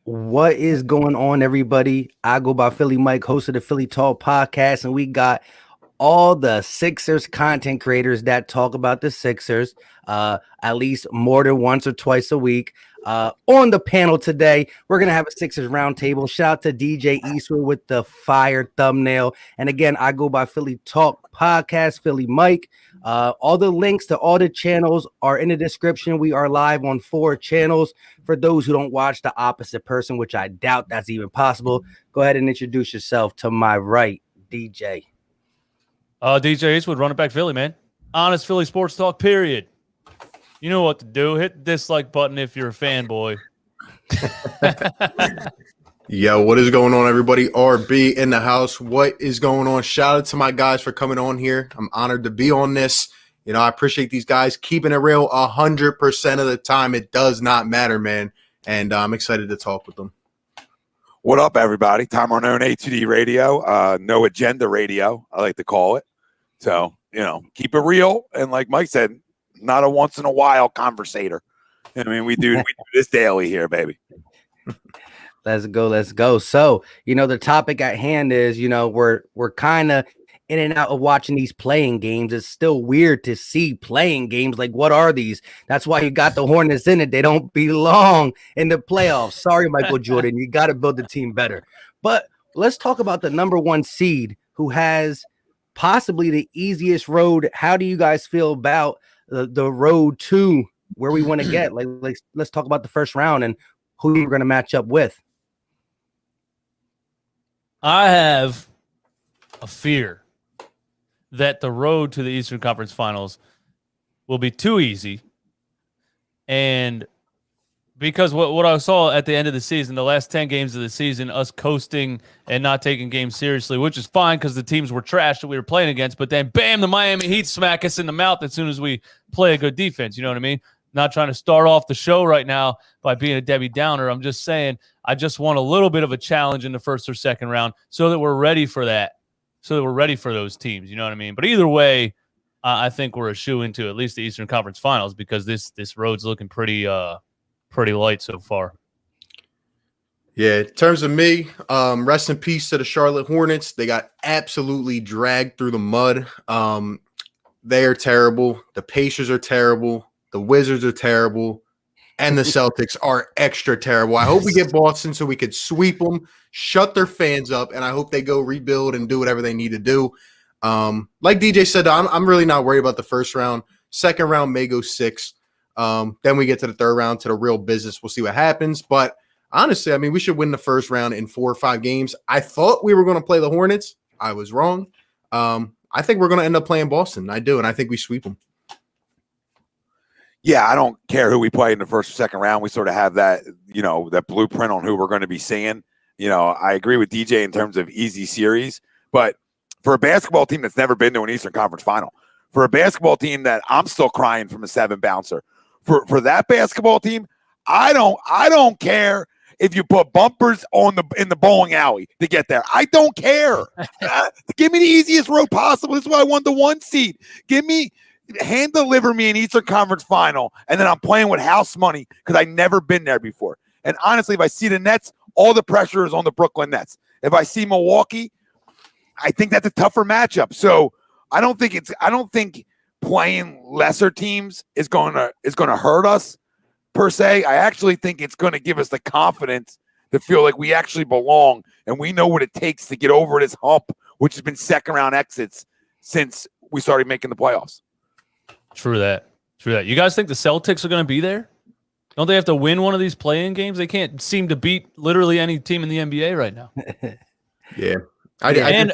What is going on, everybody? I go by Philly Mike, host of the Philly Talk podcast, and we got all the Sixers content creators that talk about the Sixers at least more than once or twice a week. On the panel today, we're going to have a Sixers roundtable. Shout out to DJ Eastwood with the fire thumbnail. And again, I go by Philly Talk podcast, Philly Mike. All the links to all the channels are in the description. We are live on 4 channels. For those who don't watch the opposite person, which I doubt that's even possible, go ahead and introduce yourself to my right, DJ. DJ Eastwood, running back Philly, man. Honest Philly sports talk, period. You know what to do. Hit the dislike button if you're a fanboy. Yo, what is going on, everybody? RB in the house. What is going on? Shout out to my guys for coming on here. I'm honored to be on this. You know, I appreciate these guys keeping it real 100% of the time. It does not matter, man. And I'm excited to talk with them. What up, everybody? Time on own A2D radio, no agenda radio, I like to call it. So, you know, keep it real. And like Mike said, not a once in a while conversator. I mean, we do this daily here, baby. Let's go. So, you know, the topic at hand is, you know, we're kind of in and out of watching these playing games. It's still weird to see playing games. Like, what are these? That's why you got the Hornets in it. They don't belong in the playoffs. Sorry, Michael Jordan. You got to build the team better. But let's talk about the number 1 seed who has possibly the easiest road. How do you guys feel about the road to where we want to get? Like, let's talk about the first round and who you're going to match up with. I have a fear that the road to the Eastern Conference Finals will be too easy. And because what I saw at the end of the season, the last 10 games of the season, us coasting and not taking games seriously, which is fine because the teams were trash that we were playing against, but then, bam, the Miami Heat smack us in the mouth as soon as we play a good defense. You know what I mean? Not trying to start off the show right now by being a Debbie Downer. I'm just saying I just want a little bit of a challenge in the first or second round so that we're ready for that, so that we're ready for those teams. You know what I mean? But either way, I think we're a shoe into at least the Eastern Conference Finals because this road's looking pretty light so far. Yeah, in terms of me, rest in peace to the Charlotte Hornets. They got absolutely dragged through the mud. They are terrible. The Pacers are terrible. The Wizards are terrible. And the Celtics are extra terrible. I hope we get Boston so we could sweep them, shut their fans up, and I hope they go rebuild and do whatever they need to do. Like DJ said, I'm really not worried about the first round. Second round may go 6. Then we get to the third round, to the real business. We'll see what happens. But honestly, I mean, we should win the first round in 4 or 5 games. I thought we were going to play the Hornets. I was wrong. I think we're going to end up playing Boston. I do, and I think we sweep them. Yeah, I don't care who we play in the first or second round. We sort of have that, you know, that blueprint on who we're going to be seeing. You know, I agree with DJ in terms of easy series, but for a basketball team that's never been to an Eastern Conference Final, for a basketball team that I'm still crying from a 7 bouncer, for that basketball team, I don't care if you put bumpers in the bowling alley to get there. I don't care. Give me the easiest road possible. This is why I won the 1 seed. Hand deliver me an Eastern Conference Final, and then I'm playing with house money because I've never been there before. And honestly, if I see the Nets, all the pressure is on the Brooklyn Nets. If I see Milwaukee, I think that's a tougher matchup. So I don't think playing lesser teams is going to hurt us per se. I actually think it's going to give us the confidence to feel like we actually belong and we know what it takes to get over this hump, which has been second round exits since we started making the playoffs. True that. You guys think the Celtics are going to be there? Don't they have to win one of these play-in games? They can't seem to beat literally any team in the NBA right now. Yeah. And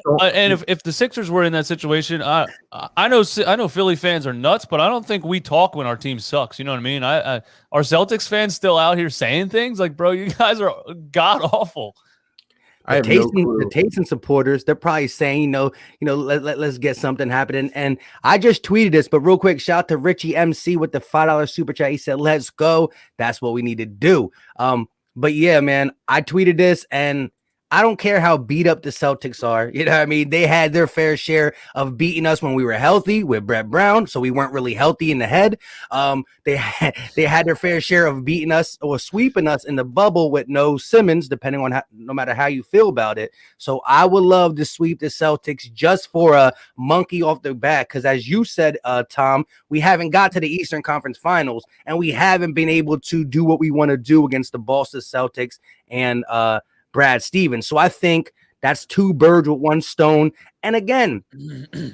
if the Sixers were in that situation, I know Philly fans are nuts, but I don't think we talk when our team sucks. You know what I mean? Are Celtics fans still out here saying things like, bro, you guys are god awful? The Taysom supporters, they're probably saying, let's get something happening. And I just tweeted this, but real quick, shout out to Richie MC with the $5 super chat. He said, let's go. That's what we need to do. But yeah, man, I tweeted this and I don't care how beat up the Celtics are. You know what I mean? They had their fair share of beating us when we were healthy with Brett Brown, so we weren't really healthy in the head. They had their fair share of beating us or sweeping us in the bubble with no Simmons, depending on no matter how you feel about it. So I would love to sweep the Celtics just for a monkey off the back, because as you said, Tom, we haven't got to the Eastern Conference Finals, and we haven't been able to do what we want to do against the Boston Celtics and Brad Stevens. So I think that's two birds with one stone. And again,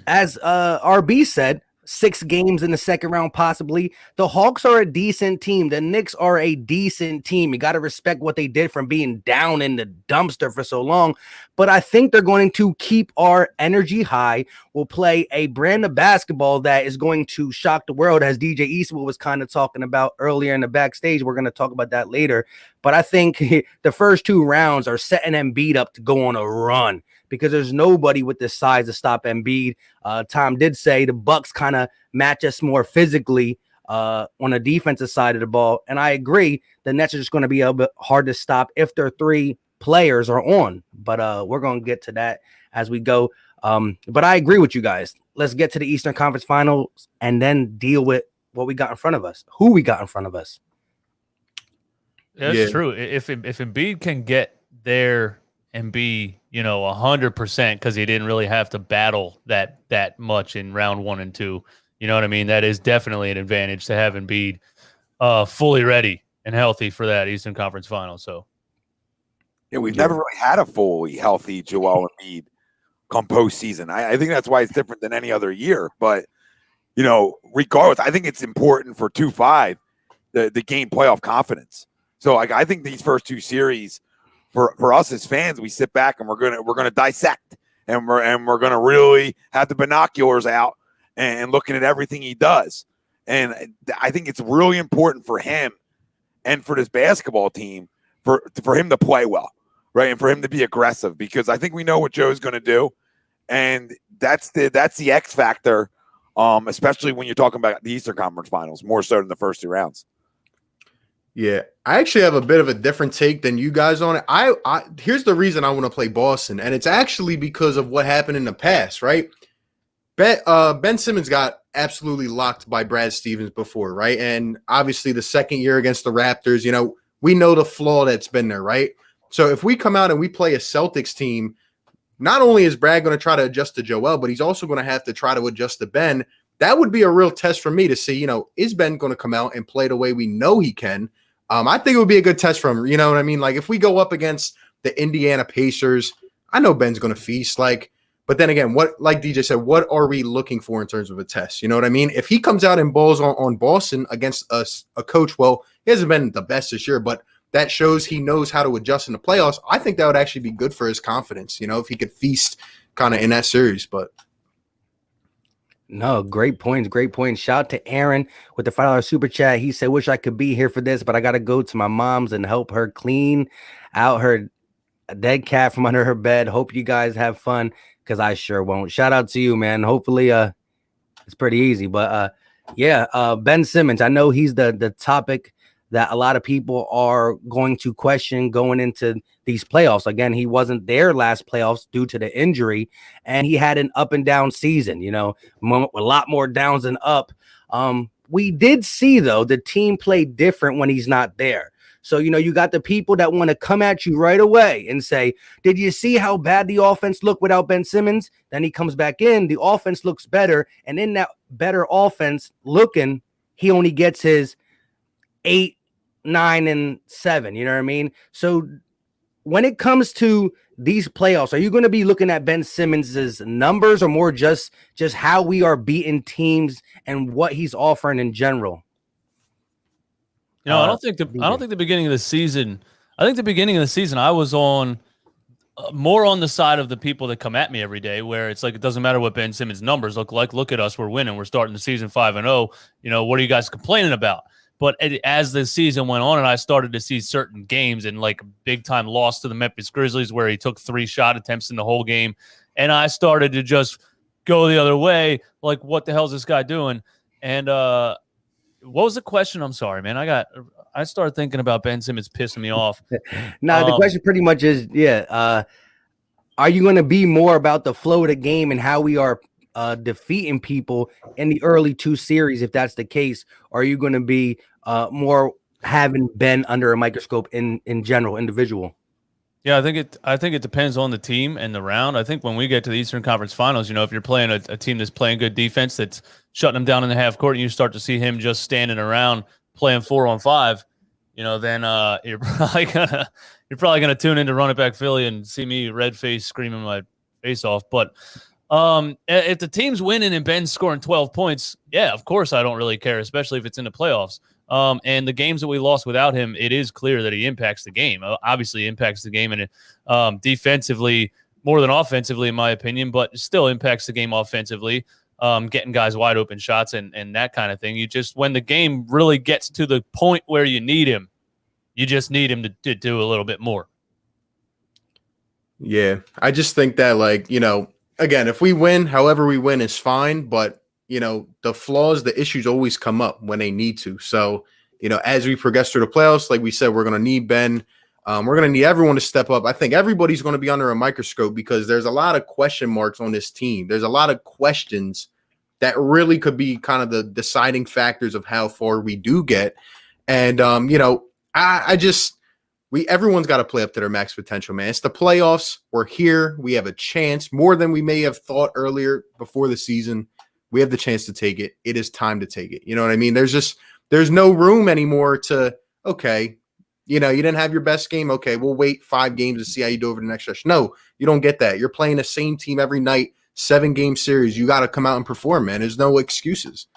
as RB said, 6 games in the second round, possibly. The Hawks are a decent team. The Knicks are a decent team. You got to respect what they did from being down in the dumpster for so long. But I think they're going to keep our energy high. We'll play a brand of basketball that is going to shock the world, as DJ Eastwood was kind of talking about earlier in the backstage. We're going to talk about that later. But I think the first 2 rounds are setting Embiid up to go on a run, because there's nobody with the size to stop Embiid. Tom did say the Bucks kind of match us more physically on the defensive side of the ball, and I agree. The Nets are just going to be a bit hard to stop if their 3 players are on. But we're going to get to that as we go. But I agree with you guys. Let's get to the Eastern Conference Finals and then deal with what we got in front of us, who we got in front of us. That's true. If Embiid can get there and be, 100%, because he didn't really have to battle that much in round 1 and 2. You know what I mean? That is definitely an advantage to have Embiid fully ready and healthy for that Eastern Conference Final. So, yeah, we've never really had a fully healthy Joel Embiid come postseason. I think that's why it's different than any other year. But, regardless, I think it's important for 2-5 to gain playoff confidence. So, I think these first 2 series, for us as fans, we sit back and we're gonna dissect, and we're gonna really have the binoculars out and looking at everything he does. And I think it's really important for him and for this basketball team for him to play well, right, and for him to be aggressive, because I think we know what Joe's going to do, and that's the X factor, especially when you're talking about the Eastern Conference Finals, more so than the first 2 rounds. Yeah, I actually have a bit of a different take than you guys on it. I here's the reason I want to play Boston, and it's actually because of what happened in the past, right? Ben Simmons got absolutely locked by Brad Stevens before, right? And obviously the second year against the Raptors, we know the flaw that's been there, right? So if we come out and we play a Celtics team, not only is Brad going to try to adjust to Joel, but he's also going to have to try to adjust to Ben. That would be a real test for me to see, is Ben going to come out and play the way we know he can? I think it would be a good test for him. You know what I mean? Like, if we go up against the Indiana Pacers, I know Ben's going to feast. But then again, like DJ said, what are we looking for in terms of a test? You know what I mean? If he comes out and balls on Boston against a coach, well, he hasn't been the best this year, but that shows he knows how to adjust in the playoffs. I think that would actually be good for his confidence, if he could feast kind of in that series. But no, great points. Great points. Shout out to Aaron with the $5 super chat. He said, wish I could be here for this, but I got to go to my mom's and help her clean out her dead cat from under her bed. Hope you guys have fun, because I sure won't. Shout out to you, man. Hopefully it's pretty easy. But Ben Simmons, I know he's the topic that a lot of people are going to question going into these playoffs. Again, he wasn't there last playoffs due to the injury, and he had an up and down season, a lot more downs than up. We did see, though, the team play different when he's not there. So, you got the people that want to come at you right away and say, did you see how bad the offense looked without Ben Simmons? Then he comes back in, the offense looks better, and in that better offense looking, he only gets his 8, 9, and 7. You know what I mean? So when it comes to these playoffs, are you going to be looking at Ben Simmons's numbers, or more just how we are beating teams and what he's offering in general? I don't think the beginning of the season. I think the beginning of the season, I was on more on the side of the people that come at me every day, where it's like, it doesn't matter what Ben Simmons' numbers look like. Look at us, we're winning. We're starting the season 5-0. What are you guys complaining about? But as the season went on, and I started to see certain games, and like big time loss to the Memphis Grizzlies, where he took 3 shot attempts in the whole game, and I started to just go the other way. Like, what the hell is this guy doing? And what was the question? I'm sorry, man. I started thinking about Ben Simmons pissing me off. Now the question pretty much is, are you going to be more about the flow of the game and how we are defeating people in the early 2 series? If that's the case, or are you going to be more having Ben under a microscope in general, individual? Yeah, I think it depends on the team and the round. I think when we get to the Eastern Conference Finals, if you're playing a team that's playing good defense, that's shutting them down in the half court, and you start to see him just standing around playing 4-on-5, then you're probably gonna tune in to Run It Back Philly and see me red face screaming my face off. But if the team's winning and Ben's scoring 12 points, yeah, of course I don't really care, especially if it's in the playoffs. And the games that we lost without him, it is clear that he impacts the game. Obviously, impacts the game, and defensively more than offensively, in my opinion, but still impacts the game offensively. Getting guys wide open shots and that kind of thing. You just, when the game really gets to the point where you need him, you just need him to do a little bit more. Yeah, I just think that, again, if we win, however we win is fine, but the flaws, the issues always come up when they need to. So, as we progress through the playoffs, like we said, we're going to need Ben. We're going to need everyone to step up. I think everybody's going to be under a microscope because there's a lot of question marks on this team. There's a lot of questions that really could be kind of the deciding factors of how far we do get. And, everyone's got to play up to their max potential, man. It's the playoffs. We're here. We have a chance more than we may have thought earlier before the season. We have the chance to take it. It is time to take it. You know what I mean? There's no room anymore to, okay, you didn't have your best game. Okay, we'll wait 5 games to see how you do over the next stretch. No, you don't get that. You're playing the same team every night, 7-game series. You got to come out and perform, man. There's no excuses.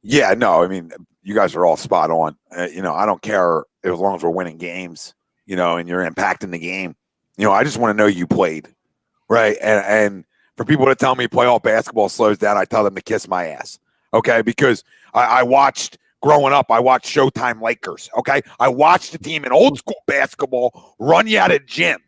Yeah, no, I mean, you guys are all spot on. I don't care as long as we're winning games, and you're impacting the game. I just want to know you played, right? And for people to tell me playoff basketball slows down, I tell them to kiss my ass, okay? Because I watched growing up, I watched Showtime Lakers, okay? I watched the team in old school basketball run you out of gym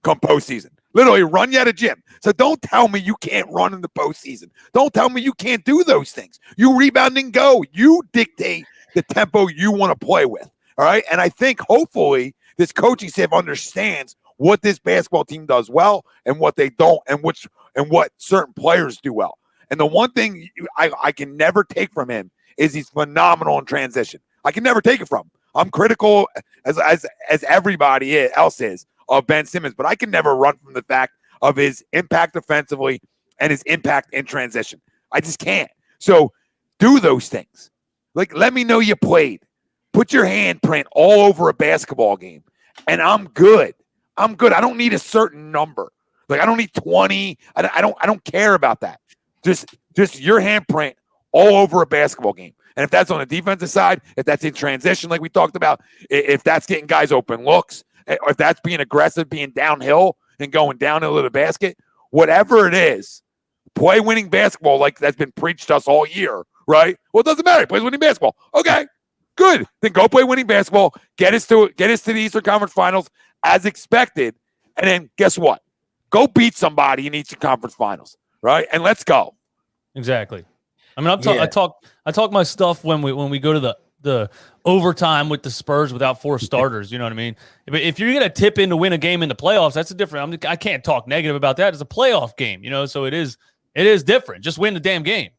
come postseason. Literally run you out of gym. So don't tell me you can't run in the postseason. Don't tell me you can't do those things. You rebound and go. You dictate the tempo you want to play with, all right? And I think hopefully this coaching staff understands what this basketball team does well and what they don't, and what certain players do well. And the one thing I can never take from him is he's phenomenal in transition. I can never take it from him. I'm critical as everybody else is of Ben Simmons, but I can never run from the fact of his impact offensively and his impact in transition. I just can't. So do those things. Like, let me know you played. Put your handprint all over a basketball game, and I'm good. I don't need a certain number. Like, I don't need 20. I don't care about that. Just your handprint all over a basketball game. And if that's on the defensive side, if that's in transition like we talked about, if that's getting guys open looks, or if that's being aggressive, being downhill and going downhill to the basket, whatever it is, play winning basketball like that's been preached to us all year, right? Well, it doesn't matter. He plays winning basketball. Okay, good. Then go play winning basketball. Get us to the Eastern Conference Finals as expected. And then guess what? Go beat somebody in Eastern Conference Finals, right? And let's go. Exactly. I mean, I talk my stuff when we go to the overtime with the Spurs without 4 starters. You know what I mean? If you're gonna tip in to win a game in the playoffs, that's a different. I can't talk negative about that. It's a playoff game, so it is different. Just win the damn game.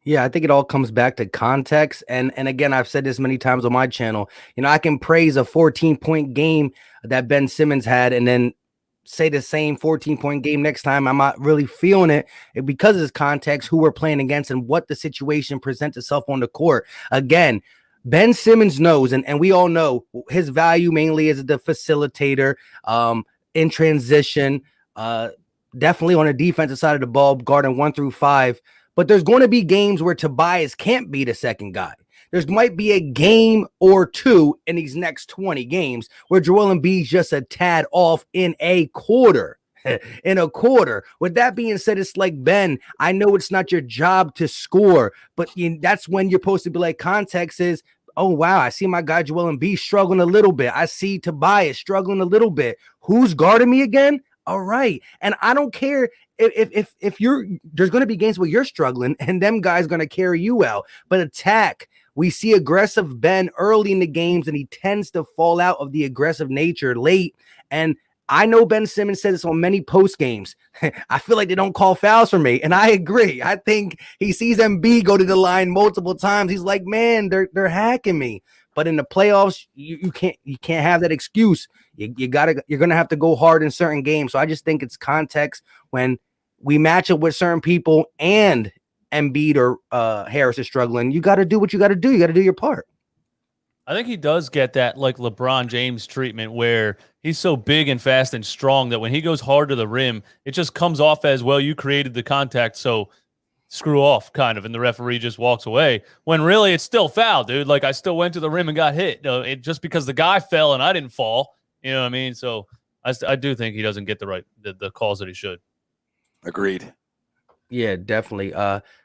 Yeah, I think it all comes back to context. And again, I've said this many times on my channel. I can praise a 14-point game that Ben Simmons had, and then say the same 14-point game next time. I'm not really feeling it because of this context, who we're playing against and what the situation presents itself on the court. Again, Ben Simmons knows, and we all know his value mainly as the facilitator, in transition, definitely on the defensive side of the ball, guarding 1 through 5. But there's going to be games where Tobias can't be the second guy. There might be a game or 2 in these next 20 games where Joel Embiid's just a tad off in a quarter. With that being said, it's like, Ben, I know it's not your job to score, but that's when you're supposed to be like, context is, oh, wow, I see my guy Joel Embiid struggling a little bit. I see Tobias struggling a little bit. Who's guarding me again? All right. And I don't care if you're there's going to be games where you're struggling and them guys going to carry you out. But attack, we see aggressive Ben early in the games and he tends to fall out of the aggressive nature late. And I know Ben Simmons said this on many post games. I feel like they don't call fouls for me. And I agree. I think he sees MB go to the line multiple times. He's like, man, they're hacking me. But in the playoffs, you can't have that excuse. You're gonna have to go hard in certain games. So I just think it's context when we match up with certain people and Embiid or Harris is struggling. You got to do what you got to do. You got to do your part. I think he does get that like LeBron James treatment where he's so big and fast and strong that when he goes hard to the rim, it just comes off as, well, you created the contact, so screw off, kind of, and the referee just walks away. When really it's still foul, dude. Like, I still went to the rim and got hit. Just because the guy fell and I didn't fall. You know what I mean? So I do think he doesn't get the calls that he should. Agreed. Yeah, definitely.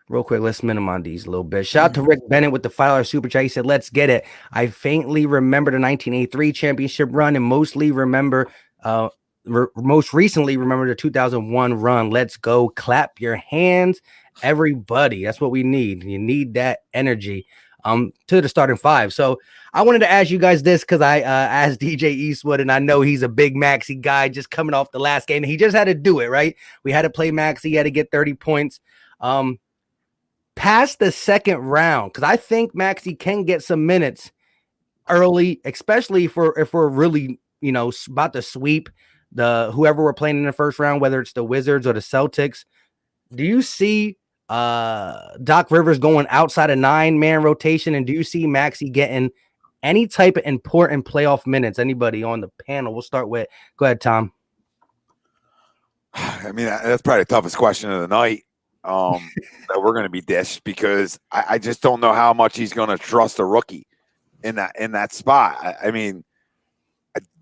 Real quick, let's minimize these a little bit. Shout out to Rick Bennett with the $5 super chat. He said, let's get it. I faintly remember the 1983 championship run and most recently remember the 2001 run. Let's go. Clap your hands, everybody. That's what we need. You need that energy to the starting five. So I wanted to ask you guys this because I asked DJ Eastwood, and I know he's a big Maxey guy just coming off the last game. He just had to do it, right? We had to play Maxey. He had to get 30 points. Past the second round, because I think Maxey can get some minutes early, especially if we're really, about to sweep whoever we're playing in the first round, whether it's the Wizards or the Celtics. Do you see Doc Rivers going outside a 9-man rotation, and do you see Maxey getting any type of important playoff minutes? Anybody on the panel? We'll start with. Go ahead, Tom. I mean, that's probably the toughest question of the night. That we're going to be dished because I just don't know how much he's going to trust a rookie in that spot. I mean,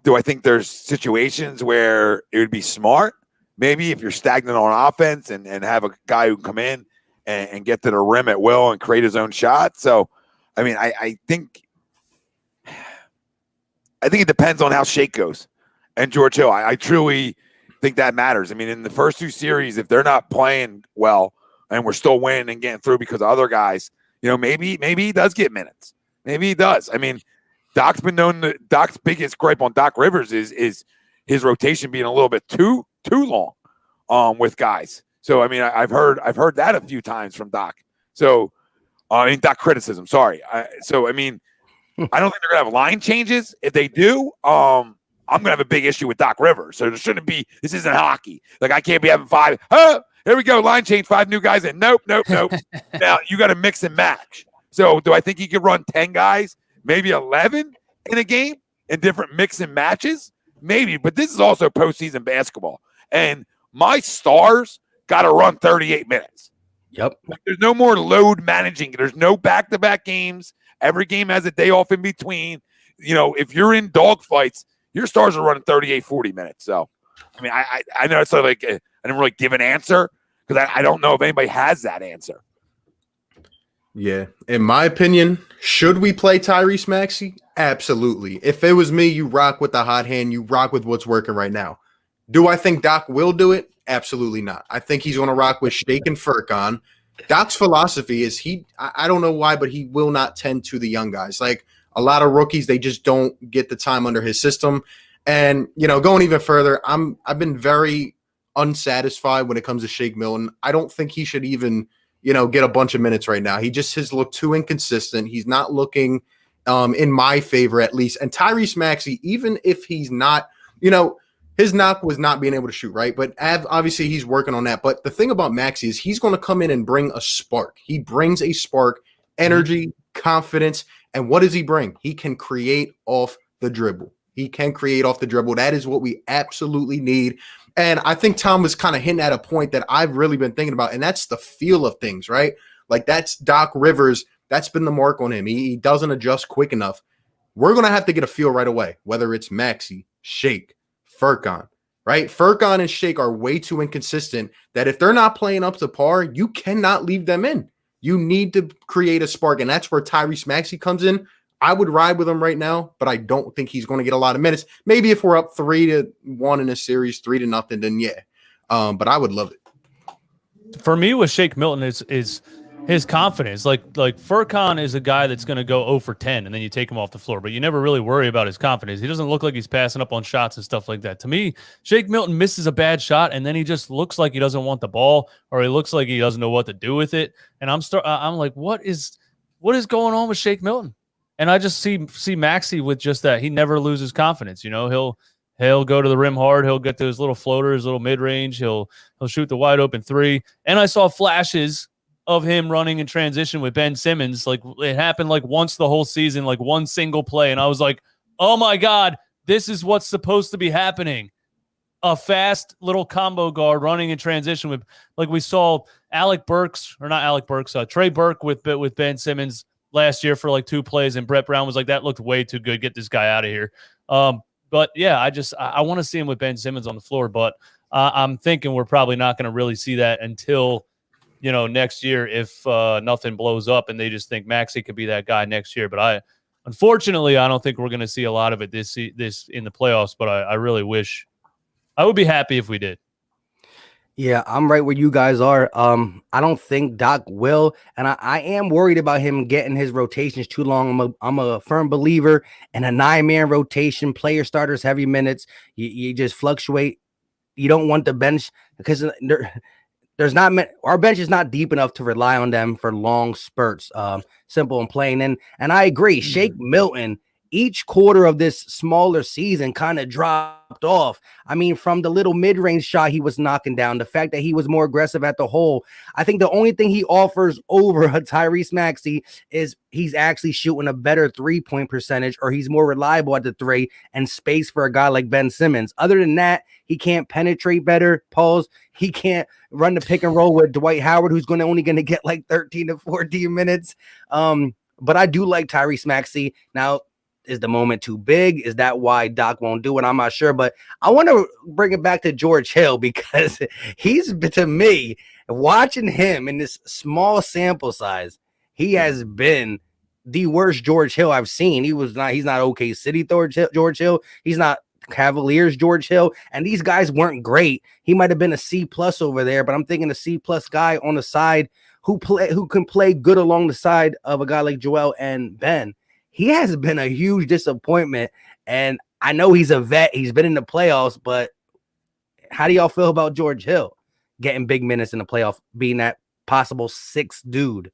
do I think there's situations where it would be smart? Maybe if you're stagnant on offense and have a guy who can come in and get to the rim at will and create his own shot. So, I mean, I think it depends on how Shake goes and George Hill. I truly think that matters. I mean, in the first two series, if they're not playing well and we're still winning and getting through because of other guys, maybe he does get minutes. Maybe he does. I mean, Doc's biggest gripe on Doc Rivers is his rotation being a little bit too long with guys. So I mean, I've heard that a few times from Doc. So Doc criticism. Sorry. So I mean, I don't think they're gonna have line changes. If they do, I'm going to have a big issue with Doc Rivers. So there shouldn't be – this isn't hockey. Like, I can't be having 5 – here we go, line change, 5 new guys in. Nope. Now, you got to mix and match. So do I think he could run 10 guys, maybe 11 in a game in different mix and matches? Maybe, but this is also postseason basketball. And my stars got to run 38 minutes. Yep. Like, there's no more load managing. There's no back-to-back games. Every game has a day off in between. If you're in dogfights – your stars are running 38, 40 minutes. So, I mean, I know it's like I didn't really give an answer because I don't know if anybody has that answer. Yeah. In my opinion, should we play Tyrese Maxey? Absolutely. If it was me, you rock with the hot hand. You rock with what's working right now. Do I think Doc will do it? Absolutely not. I think he's going to rock with Shake and Furkan. Doc's philosophy is I don't know why, but he will not tend to the young guys. Like, a lot of rookies, they just don't get the time under his system. And, going even further, I've been very unsatisfied when it comes to Shake Milton. I don't think he should even, get a bunch of minutes right now. He just has looked too inconsistent. He's not looking in my favor, at least. And Tyrese Maxey, even if he's not, his knock was not being able to shoot, right? But obviously he's working on that. But the thing about Maxey is he's going to come in and bring a spark. He brings a spark, energy, confidence. And what does he bring? He can create off the dribble. That is what we absolutely need. And I think Tom was kind of hinting at a point that I've really been thinking about, and that's the feel of things, right? Like, that's Doc Rivers. That's been the mark on him. He doesn't adjust quick enough. We're going to have to get a feel right away, whether it's Maxey, Shake, Furkan, right? Furkan and Shake are way too inconsistent that if they're not playing up to par, you cannot leave them in. You need to create a spark, and that's where Tyrese Maxey comes in. I would ride with him right now, but I don't think he's going to get a lot of minutes. Maybe if we're up 3-1 in a series, 3-0, then yeah. But I would love it. For me, with Shake Milton is his confidence. Like Furkan is a guy that's going to go 0 for 10, and then you take him off the floor, but you never really worry about his confidence. He doesn't look like he's passing up on shots and stuff like that. To me, Shake Milton misses a bad shot, and then he just looks like he doesn't want the ball, or he looks like he doesn't know what to do with it. And I'm like, what is going on with Shake Milton? And I just see Maxey with just that. He never loses confidence. You know, he'll go to the rim hard. He'll get those little floaters, little mid range. He'll shoot the wide open three. And I saw flashes of him running in transition with Ben Simmons. Like, it happened like once the whole season, like one single play. And I was like, oh my God, this is what's supposed to be happening. A fast little combo guard running in transition with, like we saw Trey Burke with Ben Simmons last year for like 2 plays, and Brett Brown was like, that looked way too good. Get this guy out of here. But yeah, I want to see him with Ben Simmons on the floor, but I'm thinking we're probably not going to really see that until, next year, if nothing blows up and they just think Maxey could be that guy next year. But unfortunately, I don't think we're going to see a lot of it this in the playoffs, but I really wish. I would be happy if we did. Yeah, I'm right where you guys are. I don't think Doc will, and I am worried about him getting his rotations too long. I'm a firm believer in a 9-man rotation, player starters, heavy minutes. You just fluctuate. You don't want the bench because there's not our bench is not deep enough to rely on them for long spurts. Simple and plain. And I agree. Shake Milton, each quarter of this smaller season kind of dropped off. I mean, from the little mid-range shot he was knocking down, the fact that he was more aggressive at the hole. I think the only thing he offers over a Tyrese Maxey is he's actually shooting a better 3-point percentage, or he's more reliable at the 3 and space for a guy like Ben Simmons. Other than that, he can't penetrate better. Pause. He can't run the pick and roll with Dwight Howard, who's only going to get like 13 to 14 minutes. But I do like Tyrese Maxey. Now, is the moment too big? Is that why Doc won't do it? I'm not sure, but I want to bring it back to George Hill, because he's, to me, watching him in this small sample size, he has been the worst George Hill I've seen. He's not OK City George Hill. He's not Cavaliers George Hill. And these guys weren't great. He might have been a C+ over there, but I'm thinking a C+ guy on the side who can play good along the side of a guy like Joel and Ben. He has been a huge disappointment, and I know he's a vet. He's been in the playoffs, but how do y'all feel about George Hill getting big minutes in the playoff, being that possible 6th dude?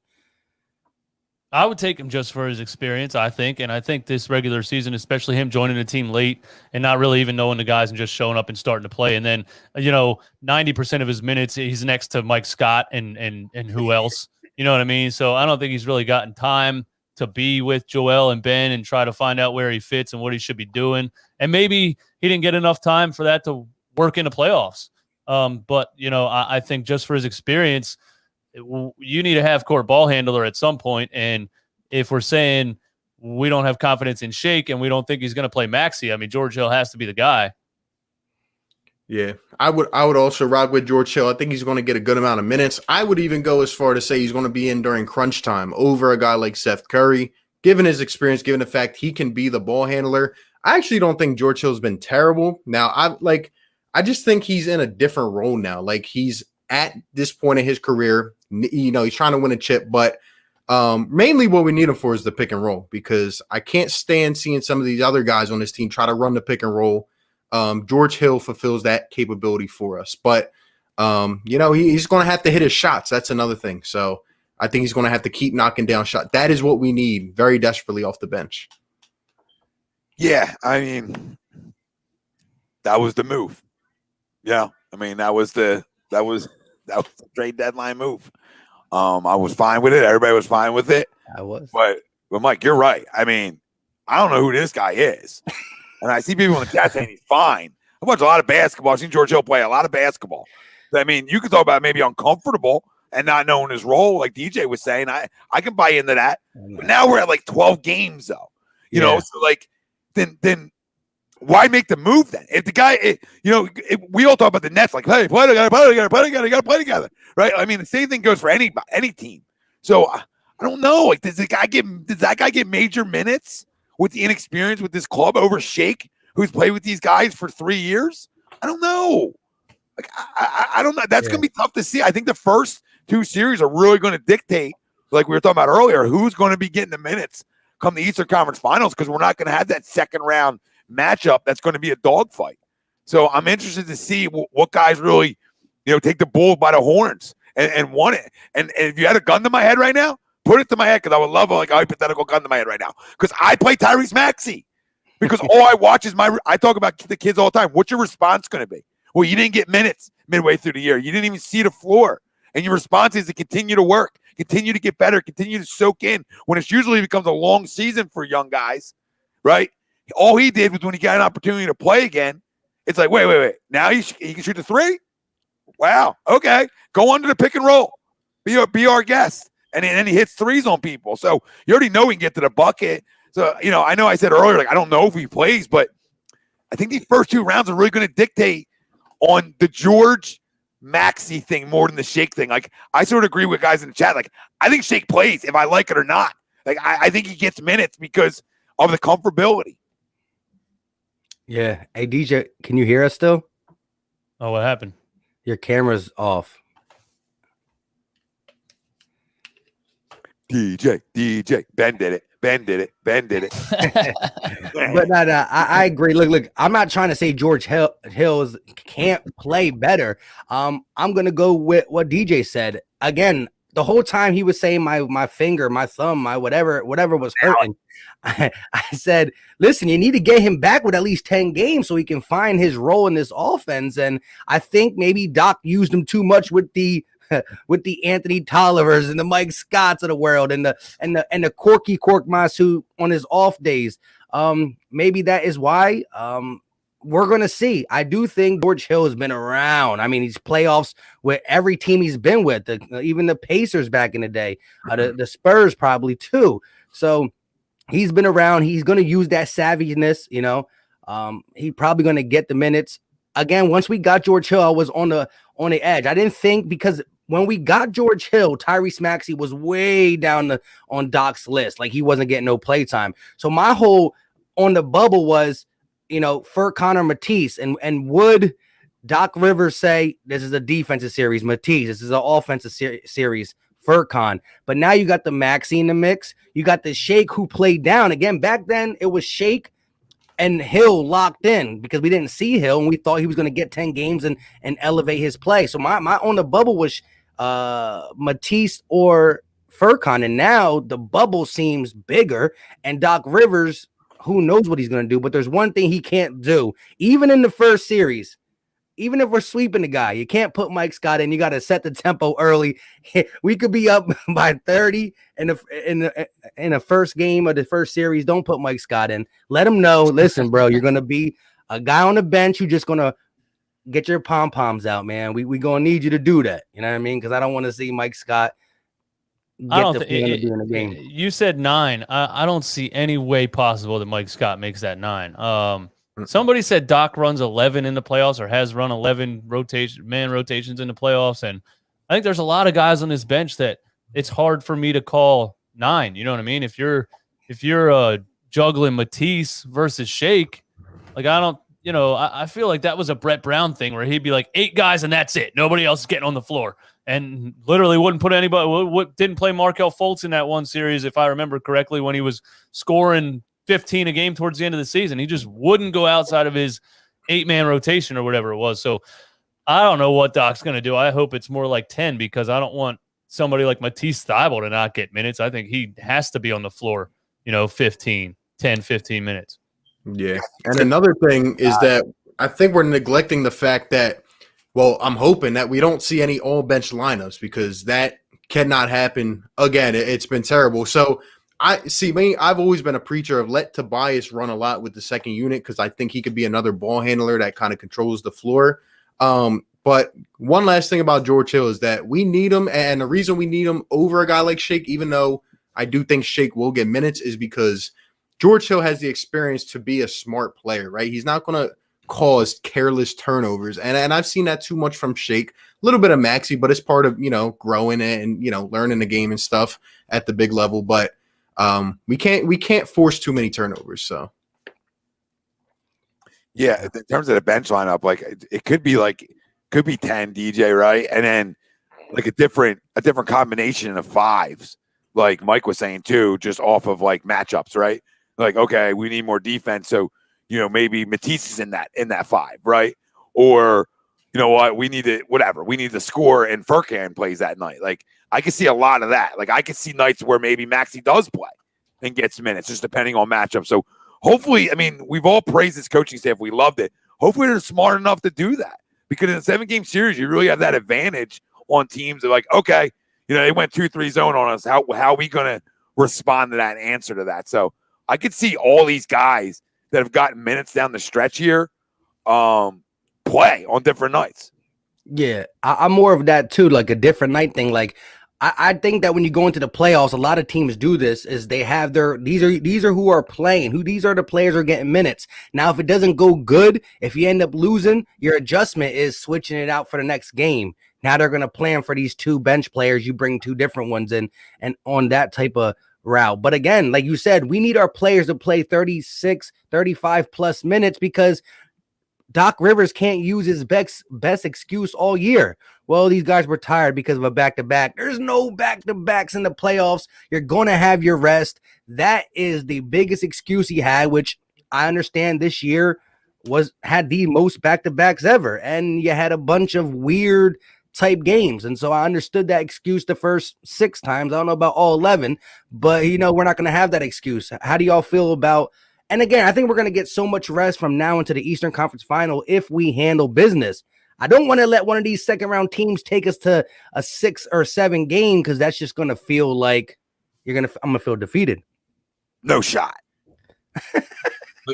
I would take him just for his experience, I think. And I think this regular season, especially him joining the team late and not really even knowing the guys and just showing up and starting to play. And then, 90% of his minutes, he's next to Mike Scott and who else? You know what I mean? So I don't think he's really gotten time to be with Joel and Ben and try to find out where he fits and what he should be doing. And maybe he didn't get enough time for that to work in the playoffs. But, I think just for his experience, you need a half-court ball handler at some point. And if we're saying we don't have confidence in Shake and we don't think he's going to play Maxey, I mean, George Hill has to be the guy. Yeah, I would also ride with George Hill. I think he's going to get a good amount of minutes. I would even go as far to say he's going to be in during crunch time over a guy like Seth Curry, given his experience, given the fact he can be the ball handler. I actually don't think George Hill's been terrible. Now, I just think he's in a different role now. Like, he's at this point in his career, he's trying to win a chip, but mainly what we need him for is the pick and roll, because I can't stand seeing some of these other guys on this team try to run the pick and roll. George Hill fulfills that capability for us, but he's going to have to hit his shots. That's another thing. So I think he's going to have to keep knocking down shots. That is what we need very desperately off the bench. Yeah, I mean, that was the move. Yeah, I mean, that was the trade deadline move. I was fine with it. Everybody was fine with it. I was, but Mike, you're right. I mean, I don't know who this guy is. And I see people in the chat saying he's fine. I watch a lot of basketball. I've seen George Hill play a lot of basketball. I mean, you could talk about maybe uncomfortable and not knowing his role, like DJ was saying. I can buy into that. But now we're at like 12 games, though. You know, so like then why make the move then? If the guy, we all talk about the Nets, like, hey, play together, got to play together, right? I mean, the same thing goes for any team. So I don't know. Like, does that guy get major minutes with the inexperience with this club over Shake, who's played with these guys for 3 years? I don't know. Like, I don't know. That's going to be tough to see. I think the first 2 series are really going to dictate, like we were talking about earlier, who's going to be getting the minutes come the Eastern Conference Finals, because we're not going to have that second round matchup that's going to be a dogfight. So I'm interested to see what guys really, take the bull by the horns and want it. And if you had a gun to my head right now, put it to my head, because I would love a hypothetical gun to my head right now. Because I play Tyrese Maxey. Because all I watch is I talk about the kids all the time. What's your response going to be? Well, you didn't get minutes midway through the year. You didn't even see the floor. And your response is to continue to work, continue to get better, continue to soak in, when it usually becomes a long season for young guys, right? All he did was, when he got an opportunity to play again, it's like, wait. Now he can shoot the 3? Wow. Okay. Go under the pick and roll. Be our guest. And then he hits 3s on people. So you already know he can get to the bucket. So, I know I said earlier, like, I don't know if he plays, but I think these first 2 rounds are really going to dictate on the George Maxey thing more than the Shake thing. Like, I sort of agree with guys in the chat. Like, I think Shake plays if I like it or not. Like, I think he gets minutes because of the comfortability. Yeah. Hey, DJ, can you hear us still? Oh, what happened? Your camera's off. DJ, Ben did it. But I agree. Look, I'm not trying to say George Hills can't play better. I'm gonna go with what DJ said. Again, the whole time he was saying my finger, my thumb, my whatever was hurting. I said, listen, you need to get him back with at least 10 games so he can find his role in this offense. And I think maybe Doc used him too much with the Anthony Tollivers and the Mike Scotts of the world and the Corky Korkmaz on his off days. Maybe that is why. We're gonna see. I do think George Hill has been around. I mean, he's playoffs with every team he's been with, even the Pacers back in the day, the Spurs probably too. So he's been around. He's gonna use that savviness. He's probably gonna get the minutes. Again, once we got George Hill, I was on the edge. I didn't think, because when we got George Hill, Tyrese Maxey was way down on Doc's list. Like, he wasn't getting no play time. So my whole on the bubble was, Furkan or Matisse. And would Doc Rivers say, this is a defensive series, Matisse, this is an offensive series, Furkan? But now you got the Maxey in the mix. You got the Shake, who played down. Again, back then it was Shake and Hill locked in, because we didn't see Hill and we thought he was going to get 10 games and elevate his play. So my on the bubble was Matisse or Furkan, and now the bubble seems bigger, and Doc Rivers, who knows what he's going to do, but there's one thing he can't do. Even in the first series, even if we're sweeping the guy, you can't put Mike Scott in. You got to set the tempo early. We could be up by 30 in the first game of the first series. Don't put Mike Scott in. Let him know, listen, bro, you're going to be a guy on the bench who's just going to get your pom-poms out, man. We going to need you to do that. You know what I mean? Because I don't want to see Mike Scott get the feeling in the game. You said 9. I don't see any way possible that Mike Scott makes that 9. Somebody said Doc runs 11 in the playoffs, or has run 11 rotations in the playoffs. And I think there's a lot of guys on this bench that it's hard for me to call 9. You know what I mean? If you're juggling Matisse versus Shake, like, I feel like that was a Brett Brown thing where he'd be like 8 guys and that's it. Nobody else is getting on the floor. And literally wouldn't put anybody, didn't play Markelle Fultz in that one series, if I remember correctly, when he was scoring 15 a game towards the end of the season. He just wouldn't go outside of his 8-man rotation or whatever it was. So I don't know what Doc's going to do. I hope it's more like 10, because I don't want somebody like Matisse Thybulle to not get minutes. I think he has to be on the floor, 10, 15 minutes. Yeah. And another thing is that I think we're neglecting the fact that, well, I'm hoping that we don't see any all bench lineups, because that cannot happen again. It's been terrible. So I've always been a preacher of let Tobias run a lot with the second unit, because I think he could be another ball handler that kind of controls the floor. But one last thing about George Hill is that we need him. And the reason we need him over a guy like Shake, even though I do think Shake will get minutes, is because George Hill has the experience to be a smart player, right? He's not going to cause careless turnovers. And I've seen that too much from Shake, a little bit of Maxey, but it's part of, growing it and, learning the game and stuff at the big level. But we can't force too many turnovers. So. Yeah, in terms of the bench lineup, like it could be 10 DJ, right? And then like a different combination of fives, like Mike was saying too, just off of like matchups, right? Like, okay, we need more defense, so maybe Matisse is in that five, right? Or you know what, we need to score and Furkan plays that night. Like I could see a lot of that. Like I could see nights where maybe Maxey does play and gets minutes, just depending on matchup. So hopefully, I mean, we've all praised this coaching staff. We loved it. Hopefully they're smart enough to do that, because in a 7-game series, you really have that advantage on teams that are like, okay, they went 2-3 zone on us. How are we going to respond to that and answer to that? So I could see all these guys that have gotten minutes down the stretch here play on different nights. Yeah, I'm more of that too, like a different night thing. Like I think that when you go into the playoffs, a lot of teams do this, is they have these are who are playing, these are the players who are getting minutes. Now, if it doesn't go good, if you end up losing, your adjustment is switching it out for the next game. Now they're going to plan for these 2 bench players. You bring 2 different ones in and on that type of route. But again, like you said, we need our players to play 36, 35 plus minutes, because Doc Rivers can't use his best excuse all year. Well, these guys were tired because of a back-to-back. There's no back-to-backs in the playoffs. You're going to have your rest. That is the biggest excuse he had, which I understand this year had the most back-to-backs ever. And you had a bunch of weird type games. And so I understood that excuse the first 6 times. I don't know about all 11, but we're not going to have that excuse. How do y'all feel about? And again, I think we're going to get so much rest from now into the Eastern Conference Final if we handle business. I don't want to let one of these second-round teams take us to a 6 or 7 game, because that's just going to feel like I'm going to feel defeated. No shot.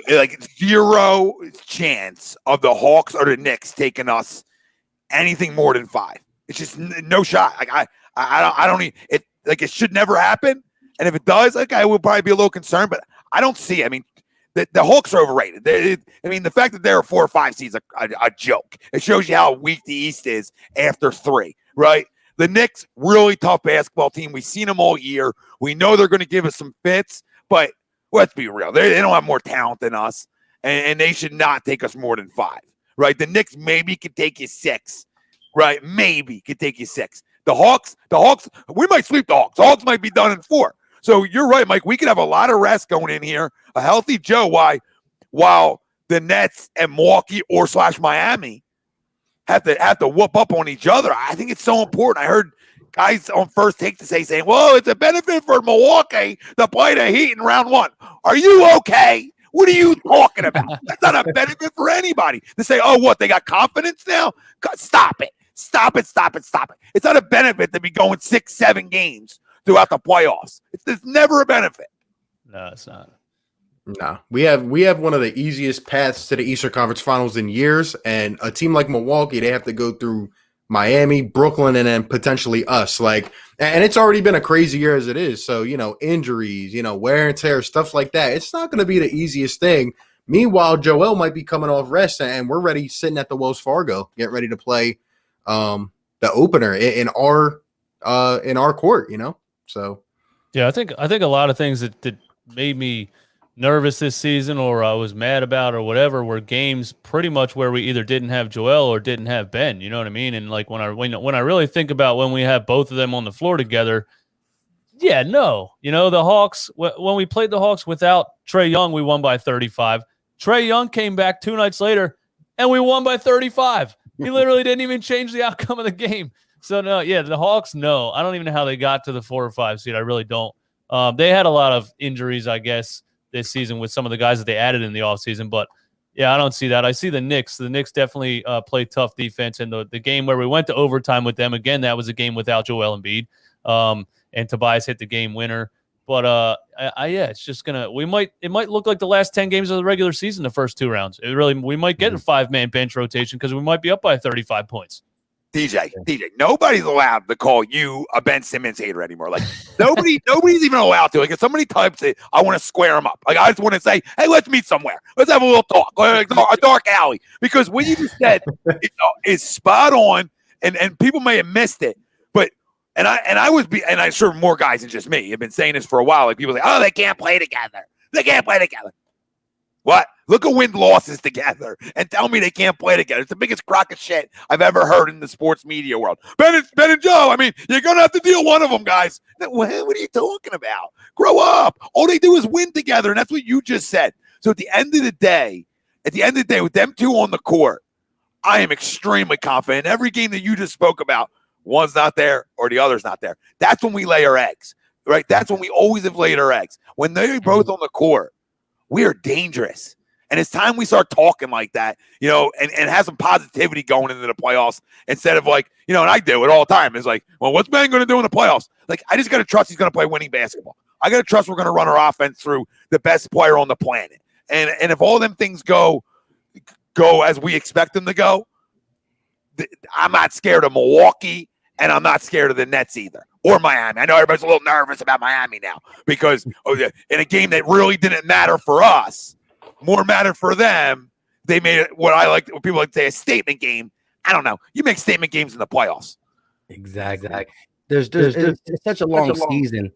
Like 0 chance of the Hawks or the Knicks taking us anything more than 5. It's just no shot. Like I don't need it. Like it should never happen. And if it does, like I would probably be a little concerned, but I don't see it. I mean, the Hawks are overrated. The fact that they're a 4 or 5 seed is a joke. It shows you how weak the East is after 3, right? The Knicks, really tough basketball team. We've seen them all year. We know they're going to give us some fits, but let's be real. They don't have more talent than us, and they should not take us more than 5, right? The Knicks maybe could take you 6, right? Maybe could take you 6. The Hawks, we might sweep the Hawks. The Hawks might be done in 4. So you're right, Mike. We could have a lot of rest going in here, a healthy Joe. While the Nets and Milwaukee or / Miami have to whoop up on each other. I think it's so important. I heard guys on First Take to saying, "Well, it's a benefit for Milwaukee to play the Heat in round 1." Are you okay? What are you talking about? That's not a benefit for anybody. To say, "Oh, what? They got confidence now?" Stop it! Stop it! Stop it! Stop it! It's not a benefit to be going 6, 7 games throughout the playoffs. It's never a benefit. No, it's not. No, we have one of the easiest paths to the Eastern Conference Finals in years, and a team like Milwaukee, they have to go through Miami, Brooklyn, and then potentially us. And it's already been a crazy year as it is. So, injuries, wear and tear, stuff like that. It's not going to be the easiest thing. Meanwhile, Joel might be coming off rest, and we're ready, sitting at the Wells Fargo, get ready to play the opener in our court. So yeah, I think a lot of things that made me nervous this season, or I was mad about, or whatever, were games pretty much where we either didn't have Joel or didn't have Ben. You know what I mean? And like when I really think about when we have both of them on the floor together, yeah, no, the Hawks, when we played the Hawks without Trae Young, we won by 35. Trae Young came back 2 nights later and we won by 35. He literally didn't even change the outcome of the game. So no, yeah, the Hawks, no, I don't even know how they got to the 4 or 5 seed. I really don't. They had a lot of injuries, I guess, this season with some of the guys that they added in the offseason. But, yeah, I don't see that. I see the Knicks. The Knicks definitely play tough defense. And the game where we went to overtime with them, again, that was a game without Joel Embiid. And Tobias hit the game winner. But, yeah, it's just going to – it might look like the last 10 games of the regular season, the first 2 rounds. We might get a 5-man bench rotation because we might be up by 35 points. DJ, nobody's allowed to call you a Ben Simmons hater anymore. Like nobody's even allowed to. Like if somebody types it, I want to square them up. Like I just want to say, hey, let's meet somewhere. Let's have a little talk, like a dark alley. Because what you just said is spot on, and people may have missed it, but and I'm sure more guys than just me have been saying this for a while. Like people say, oh, they can't play together. They can't play together. What? Look at win losses together and tell me they can't play together. It's the biggest crock of shit I've ever heard in the sports media world. Ben and Joe, I mean, you're going to have to deal one of them, guys. What are you talking about? Grow up. All they do is win together, and that's what you just said. So at the end of the day, with them two on the court, I am extremely confident. Every game that you just spoke about, one's not there or the other's not there. That's when we lay our eggs, right? That's when we always have laid our eggs. When they're both on the court, we are dangerous. And it's time we start talking like that, and have some positivity going into the playoffs instead of like, and I do it all the time. It's like, well, what's Ben going to do in the playoffs? Like, I just got to trust he's going to play winning basketball. I got to trust we're going to run our offense through the best player on the planet. And if all them things go as we expect them to go, I'm not scared of Milwaukee, and I'm not scared of the Nets either. Or Miami. I know everybody's a little nervous about Miami now because in a game that really didn't matter for us, more mattered for them, they made it what people like to say a statement game. I don't know. You make statement games in the playoffs. Exactly. There's such a long season.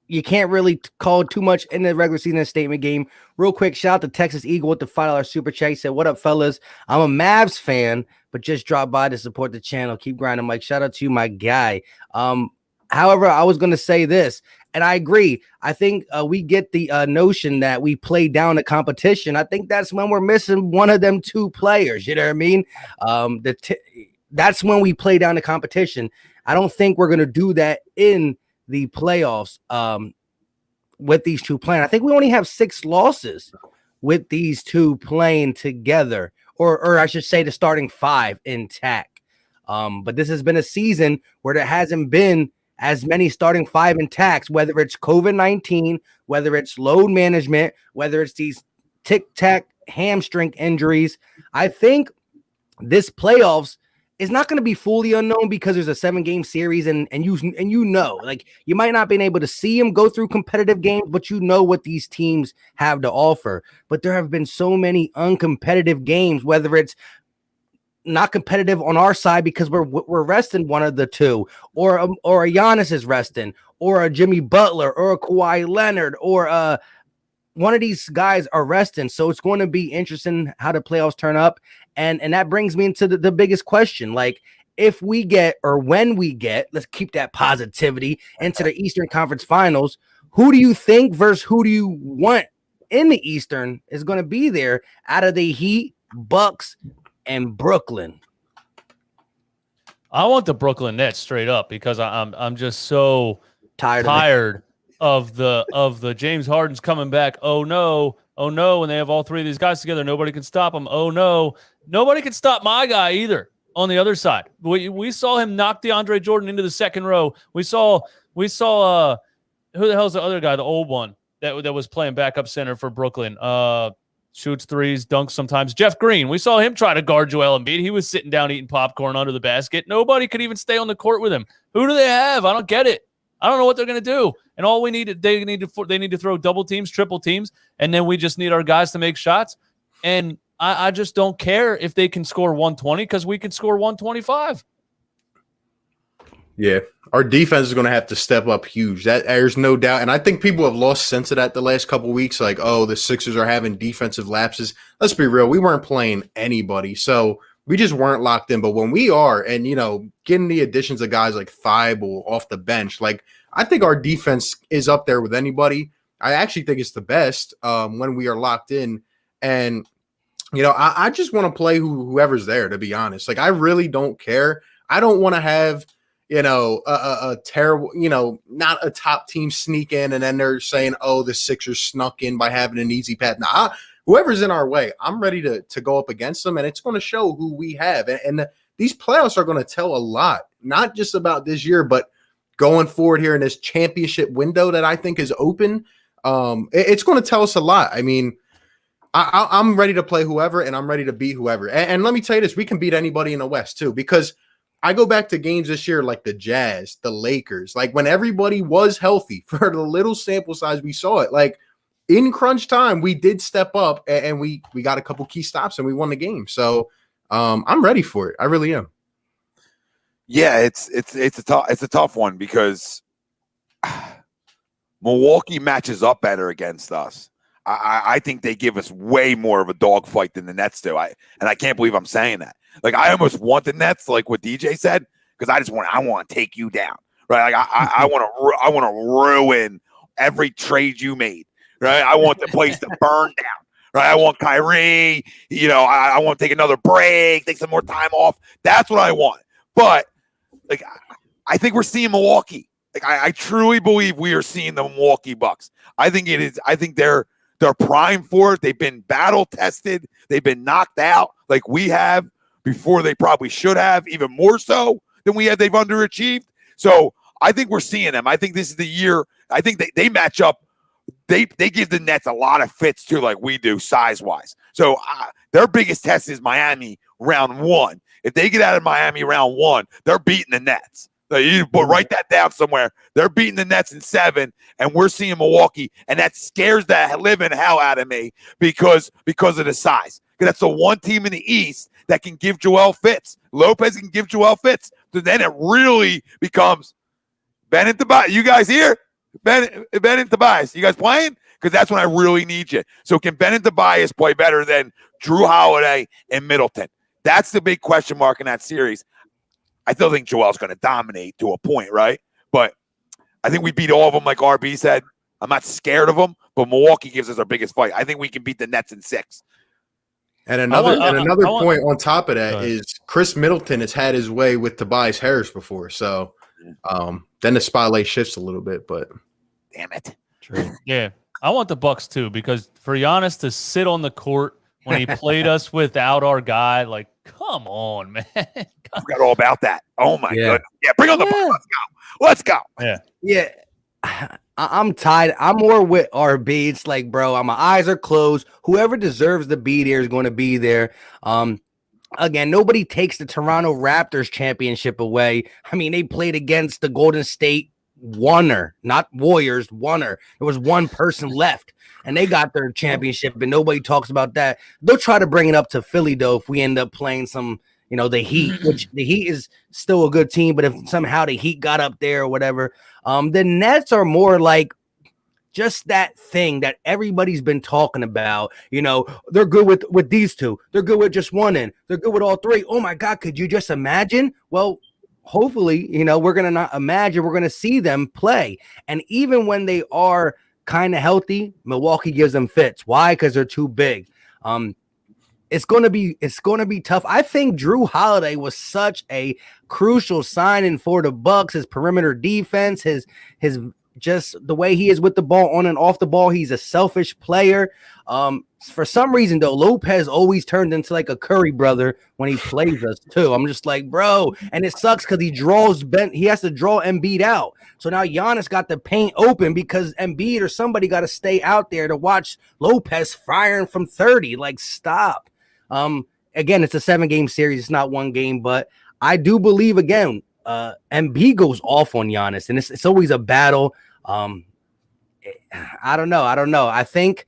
You can't really call too much in the regular season a statement game. Real quick, shout out to Texas Eagle with the $5 super chat. He said, what up, fellas? I'm a Mavs fan, but just dropped by to support the channel. Keep grinding, Mike. Shout out to you, my guy. However, I was going to say this, and I agree. I think we get the notion that we play down the competition. I think that's when we're missing one of them two players. You know what I mean? That's when we play down the competition. I don't think we're going to do that in the playoffs with these two playing. I think we only have 6 losses with these two playing together, or I should say the starting 5 intact. But this has been a season where there hasn't been as many starting 5 intacts, whether it's COVID-19, whether it's load management, whether it's these tic-tac hamstring injuries. I think this playoffs is not going to be fully unknown because there's a 7-game series, and like you might not been able to see them go through competitive games, but what these teams have to offer. But there have been so many uncompetitive games, whether it's not competitive on our side because we're resting one of the two, or a Giannis is resting, or a Jimmy Butler, or a Kawhi Leonard, or one of these guys are resting. So it's going to be interesting how the playoffs turn up. And that brings me into the biggest question. Like, if we get, or when we get, let's keep that positivity into the Eastern Conference Finals, who do you think versus who do you want in the Eastern is going to be there out of the Heat, Bucks, and Brooklyn? I want the Brooklyn Nets straight up because I'm just so tired of the James Harden's coming back. Oh no, when they have all 3 of these guys together, nobody can stop them. Oh no, nobody can stop my guy either. On the other side, we saw him knock DeAndre Jordan into the second row. We saw who the hell's the other guy, the old one that was playing backup center for Brooklyn. Shoots threes, dunks sometimes. Jeff Green, we saw him try to guard Joel Embiid. He was sitting down eating popcorn under the basket. Nobody could even stay on the court with him. Who do they have? I don't get it. I don't know what they're going to do. And all they need to throw double teams, triple teams, and then we just need our guys to make shots. And I just don't care if they can score 120 because we can score 125. Yeah, our defense is going to have to step up huge. That there's no doubt. And I think people have lost sense of that the last couple of weeks. Like, oh, the Sixers are having defensive lapses. Let's be real. We weren't playing anybody. So we just weren't locked in. But when we are, and, getting the additions of guys like Thibault off the bench, like, I think our defense is up there with anybody. I actually think it's the best when we are locked in. And, I just want to play whoever's there, to be honest. Like, I really don't care. I don't want to have a terrible, not a top team sneak in and then they're saying, oh, the Sixers snuck in by having an easy path. Now, whoever's in our way, I'm ready to go up against them, and it's going to show who we have. And these playoffs are going to tell a lot, not just about this year, but going forward here in this championship window that I think is open. It's going to tell us a lot. I mean, I'm ready to play whoever, and I'm ready to beat whoever. And let me tell you this, we can beat anybody in the West too, because I go back to games this year like the Jazz, the Lakers, like when everybody was healthy for the little sample size we saw it. Like in crunch time, we did step up and we got a couple key stops and we won the game. So I'm ready for it. I really am. Yeah, it's a tough one because Milwaukee matches up better against us. I think they give us way more of a dogfight than the Nets do. I can't believe I'm saying that. Like I almost want the Nets, like what DJ said, because I want to take you down, right? Like I want to ruin every trade you made, right? I want the place to burn down, right? I want Kyrie, I want to take another break, take some more time off. That's what I want. But like I think we're seeing Milwaukee. Like I truly believe we are seeing the Milwaukee Bucks. I think they're primed for it. They've been battle tested. They've been knocked out like we have before they probably should have, even more so than we had. They've underachieved. So I think we're seeing them. I think this is the year. I think they match up. They give the Nets a lot of fits too, like we do size-wise. So their biggest test is Miami round 1. If they get out of Miami round 1, they're beating the Nets. So you write that down somewhere. They're beating the Nets in 7, and we're seeing Milwaukee, and that scares the living hell out of me because of the size. Because that's the one team in the East that can give Joel fits. Lopez can give Joel fits. So then it really becomes Ben and Tobias. You guys here? Ben and Tobias. You guys playing? Because that's when I really need you. So can Ben and Tobias play better than Drew Holiday and Middleton? That's the big question mark in that series. I still think Joel's going to dominate to a point, right? But I think we beat all of them, like RB said. I'm not scared of them, but Milwaukee gives us our biggest fight. I think we can beat the Nets in 6. And another point on top of that is Chris Middleton has had his way with Tobias Harris before. So then the spotlight shifts a little bit, but damn it. True. Yeah. I want the Bucks too, because for Giannis to sit on the court when he played us without our guy, like, come on, man. I forgot all about that. Oh my goodness. Yeah, bring on the Bucks. Let's go. Yeah. I'm tied. I'm more with RB. It's like, bro, my eyes are closed. Whoever deserves to be there is going to be there. Again, nobody takes the Toronto Raptors championship away. I mean, they played against the Golden State Warner, not Warriors, Warner. There was one person left, and they got their championship, and nobody talks about that. They'll try to bring it up to Philly, though, if we end up playing some, the Heat, which the Heat is still a good team, but if somehow the Heat got up there or whatever, the Nets are more like just that thing that everybody's been talking about. They're good with these two. They're good with just one end. They're good with all three. Oh, my God, could you just imagine? Well, hopefully, we're going to not imagine. We're going to see them play. And even when they are kind of healthy, Milwaukee gives them fits. Why? Because they're too big. It's going to be tough. I think Drew Holiday was such a crucial signing for the Bucks. His perimeter defense, his just the way he is with the ball on and off the ball. He's a selfish player. For some reason, though, Lopez always turned into like a Curry brother when he plays us too. I'm just like, bro, and it sucks because he has to draw Embiid out. So now Giannis got the paint open because Embiid or somebody got to stay out there to watch Lopez firing from 30. Like, stop. Again, it's a 7-game series. It's not one game, but I do believe again, Embiid goes off on Giannis, and it's always a battle. I don't know. I think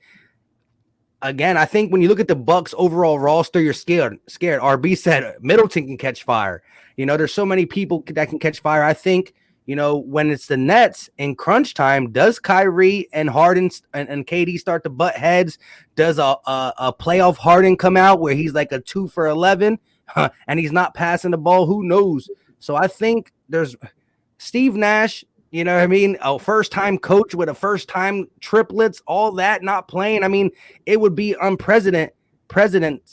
when you look at the Bucks overall roster, you're scared. RB said Middleton can catch fire. There's so many people that can catch fire. I think, when it's the Nets in crunch time, does Kyrie and Harden and KD start to butt heads? Does a playoff Harden come out where he's like a 2 for 11 and he's not passing the ball? Who knows? So I think there's Steve Nash, you know what I mean? A first-time coach with a first-time triplets, all that not playing. I mean, it would be unprecedented,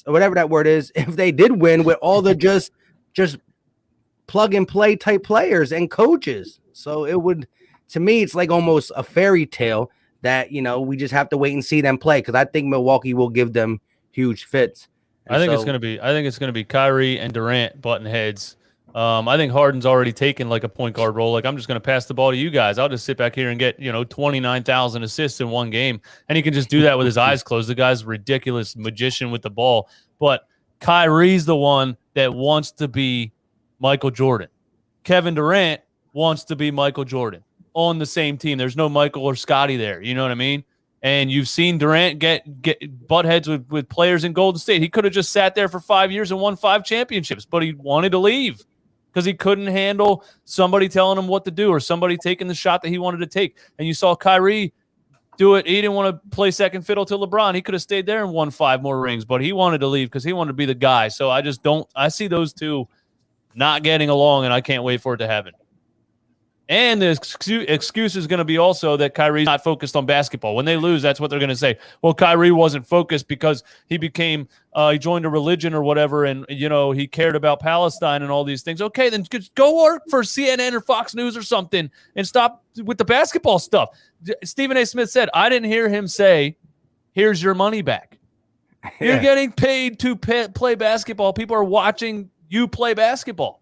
or whatever that word is, if they did win with all the just plug-and-play type players and coaches. So it would, to me, it's like almost a fairy tale that, we just have to wait and see them play, because I think Milwaukee will give them huge fits. I think it's going to be Kyrie and Durant button heads I think Harden's already taken like a point guard role. Like, I'm just going to pass the ball to you guys. I'll just sit back here and get, 29,000 assists in one game. And he can just do that with his eyes closed. The guy's a ridiculous magician with the ball. But Kyrie's the one that wants to be Michael Jordan. Kevin Durant wants to be Michael Jordan on the same team. There's no Michael or Scotty there. You know what I mean? And you've seen Durant get butt heads with players in Golden State. He could have just sat there for 5 years and won 5 championships, but he wanted to leave because he couldn't handle somebody telling him what to do or somebody taking the shot that he wanted to take. And you saw Kyrie do it. He didn't want to play second fiddle to LeBron. He could have stayed there and won 5 more rings, but he wanted to leave because he wanted to be the guy. So I see those two not getting along, and I can't wait for it to happen. And the excuse is going to be also that Kyrie's not focused on basketball. When they lose, that's what they're going to say. Well, Kyrie wasn't focused because he he joined a religion or whatever, and, he cared about Palestine and all these things. Okay, then just go work for CNN or Fox News or something and stop with the basketball stuff. Stephen A. Smith said, I didn't hear him say, here's your money back. Yeah. You're getting paid to play basketball. People are watching you play basketball.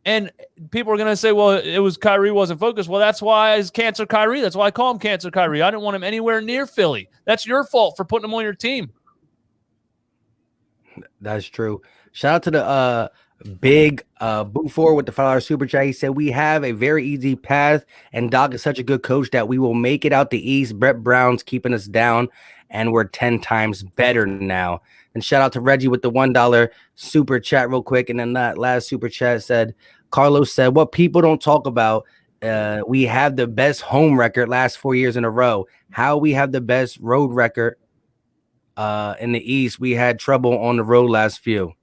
And people are going to say, well, it was Kyrie wasn't focused. Well, that's why it's Cancer Kyrie. That's why I call him Cancer Kyrie. I didn't want him anywhere near Philly. That's your fault for putting him on your team. That's true. Shout out to the big Boot Forward with the $5 super chat. He said, we have a very easy path, and Doc is such a good coach that we will make it out the East. Brett Brown's keeping us down, and we're 10 times better now. And shout out to Reggie with the $1 super chat real quick. And then that last super chat said, Carlos said, what people don't talk about, we have the best home record last 4 years in a row. How we have the best road record in the East. We had trouble on the road last few.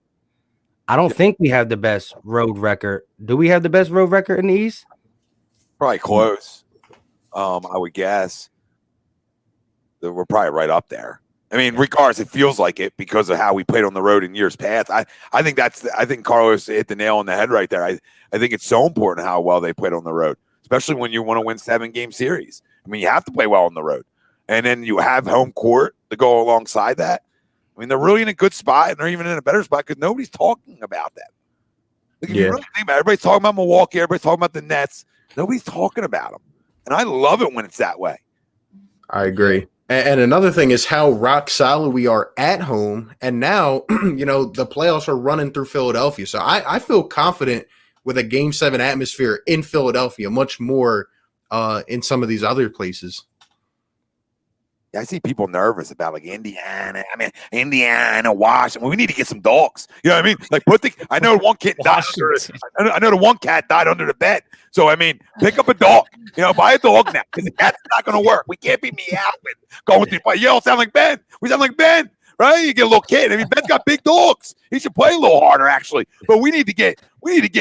I don't think we have the best road record. Do we have the best road record in the East? Probably close. I would guess that we're probably right up there. I mean, regardless, it feels like it because of how we played on the road in years past. I think Carlos hit the nail on the head right there. I think it's so important how well they played on the road, especially when you want to win 7-game series. I mean, you have to play well on the road. And then you have home court to go alongside that. I mean, they're really in a good spot, and they're even in a better spot because nobody's talking about them. Like, if you really think about it, everybody's talking about Milwaukee, everybody's talking about the Nets. Nobody's talking about them. And I love it when it's that way. I agree. And another thing is how rock solid we are at home. And now, the playoffs are running through Philadelphia. So I feel confident with a Game 7 atmosphere in Philadelphia, much more in some of these other places. I see people nervous about like Indiana. I mean, Indiana, Washington. We need to get some dogs. You know what I mean? Like I know one kid died. I know the one cat died under the bed. So I mean, pick up a dog. Buy a dog now because the cat's not going to work. We can't be meowing, going through. You all sound like Ben. We sound like Ben, right? You get a little kid. I mean, Ben's got big dogs. He should play a little harder actually. But we need to get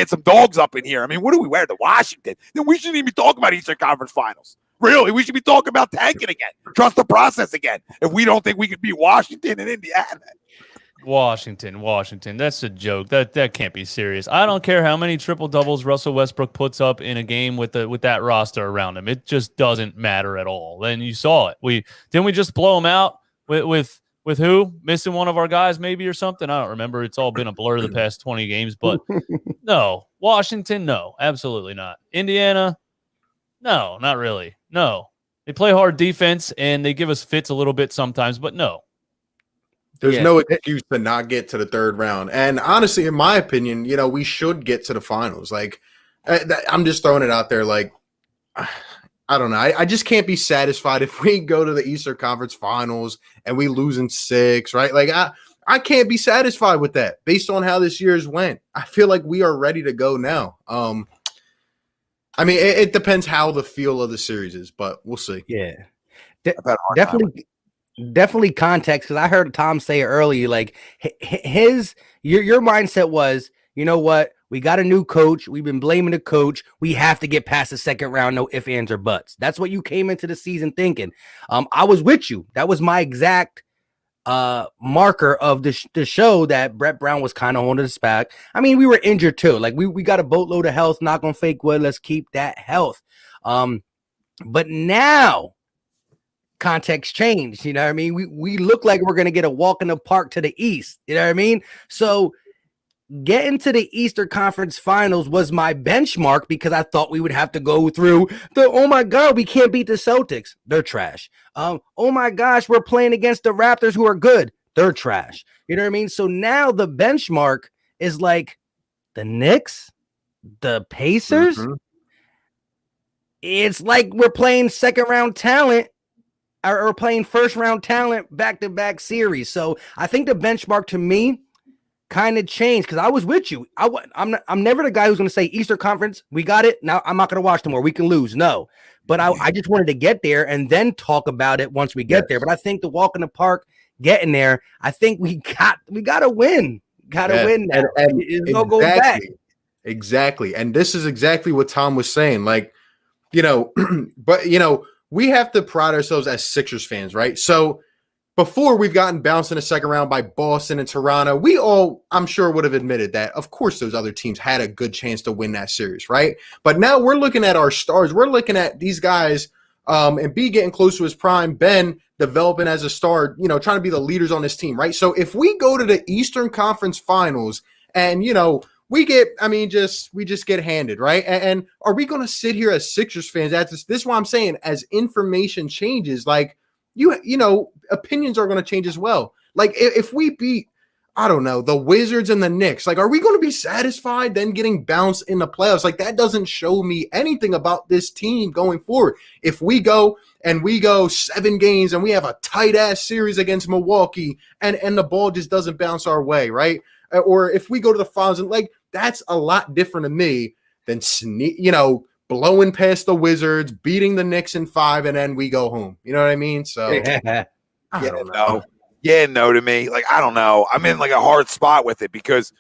some dogs up in here. I mean, what do we wear to Washington? Then we shouldn't even be talking about Eastern Conference Finals. Really, we should be talking about tanking again. Trust the process again. If we don't think we can beat Washington and Indiana. Washington. That's a joke. That can't be serious. I don't care how many triple doubles Russell Westbrook puts up in a game with that roster around him. It just doesn't matter at all. And you saw it. Didn't we just blow him out with who? Missing one of our guys maybe or something? I don't remember. It's all been a blur the past 20 games. But no. Washington, no. Absolutely not. Indiana, no, not really. No. They play hard defense, and they give us fits a little bit sometimes, but no. There's no excuse to not get to the third round. And honestly, in my opinion, we should get to the finals. Like, I'm just throwing it out there. Like, I don't know. I just can't be satisfied if we go to the Eastern Conference Finals and we lose in 6, right? Like, I can't be satisfied with that based on how this year's went. I feel like we are ready to go now. I mean, it depends how the feel of the series is, but we'll see. Yeah, definitely context, because I heard Tom say it earlier. Like your mindset was, you know what? We got a new coach. We've been blaming the coach. We have to get past the second round. No ifs, ands, or buts. That's what you came into the season thinking. I was with you. That was my exact marker of the show that Brett Brown was kind of holding us back. I mean, we were injured too. Like we got a boatload of health, not gonna fake wood. Let's keep that health. But now context changed. You know what I mean? We look like we're gonna get a walk in the park to the East. You know what I mean? So getting to the Eastern Conference Finals was my benchmark because I thought we would have to go through oh my God, we can't beat the Celtics. They're trash. Oh my gosh, we're playing against the Raptors who are good. They're trash. You know what I mean? So now the benchmark is like the Knicks, the Pacers. Mhm. It's like we're playing second round talent or playing first round talent back-to-back series. So I think the benchmark to me kind of changed because I was with you. I'm never the guy who's going to say Eastern Conference, we got it. Now I'm not going to watch them or we can lose. No, but I just wanted to get there and then talk about it once we get there. But I think the walk in the park, getting there, I think we got to win. Got to win now. And There's no going back. Exactly. And this is exactly what Tom was saying. Like, but we have to pride ourselves as Sixers fans, right? So before we've gotten bounced in the second round by Boston and Toronto, we all, I'm sure, would have admitted that, of course, those other teams had a good chance to win that series, right? But now we're looking at our stars. We're looking at these guys and B getting close to his prime, Ben developing as a star, trying to be the leaders on this team, right? So if we go to the Eastern Conference Finals and, we just get handed, right? And are we going to sit here as Sixers fans? This is what I'm saying. As information changes, like opinions are going to change as well. Like if we beat, I don't know, the Wizards and the Knicks, like, are we going to be satisfied then getting bounced in the playoffs? Like that doesn't show me anything about this team going forward. If we go 7 games and we have a tight ass series against Milwaukee and the ball just doesn't bounce our way, right? Or if we go to the finals, and like that's a lot different to me than blowing past the Wizards, beating the Knicks in 5, and then we go home. You know what I mean? So I don't know. No to me. Like I don't know. I'm in like a hard spot with it because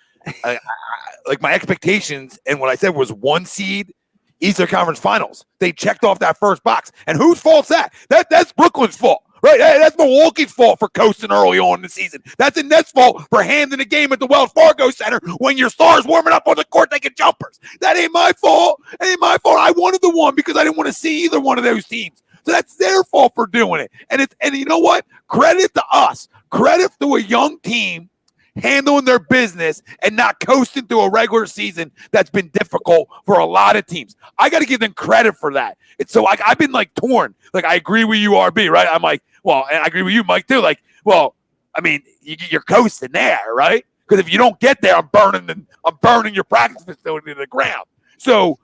like my expectations and what I said was 1 seed Eastern Conference Finals. They checked off that first box, and whose fault's that? That's Brooklyn's fault. Right, that's Milwaukee's fault for coasting early on in the season. That's the Nets' fault for handing the game at the Wells Fargo Center when your stars warming up on the court taking jumpers. That ain't my fault. It ain't my fault. I wanted the one because I didn't want to see either one of those teams. So that's their fault for doing it. And you know what? Credit to us. Credit to a young team handling their business and not coasting through a regular season that's been difficult for a lot of teams. I got to give them credit for that. It's so I've been like torn. Like I agree with you, RB, right? I'm like, well, and I agree with you, Mike, too. Like, well, I mean, you're coasting there, right? Because if you don't get there, I'm burning your practice facility to the ground. So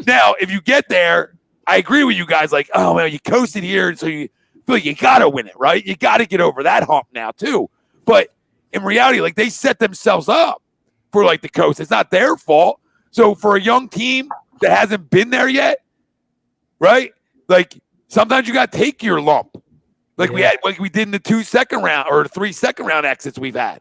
now, if you get there, I agree with you guys. Like, oh man, you coasted here, so you feel like you got to win it, right? You got to get over that hump now too. But in reality, like they set themselves up for like the coast. It's not their fault. So for a young team that hasn't been there yet, right? Like sometimes you got to take your lump. Like we did in the 2 second round or 3 second round exits we've had,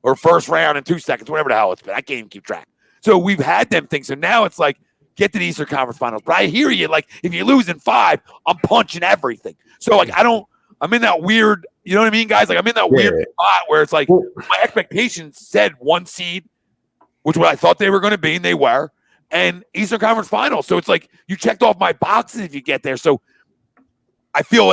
or first round and 2 seconds, whatever the hell it's been. I can't even keep track. So we've had them things. So now it's like get to the Eastern Conference Finals. But I hear you. Like if you lose in 5, I'm punching everything. So like I'm in that weird, you know what I mean, guys? Like I'm in that weird spot where it's like my expectations said 1 seed, which what I thought they were going to be, and they were, and Eastern Conference Finals. So it's like you checked off my boxes if you get there. So I feel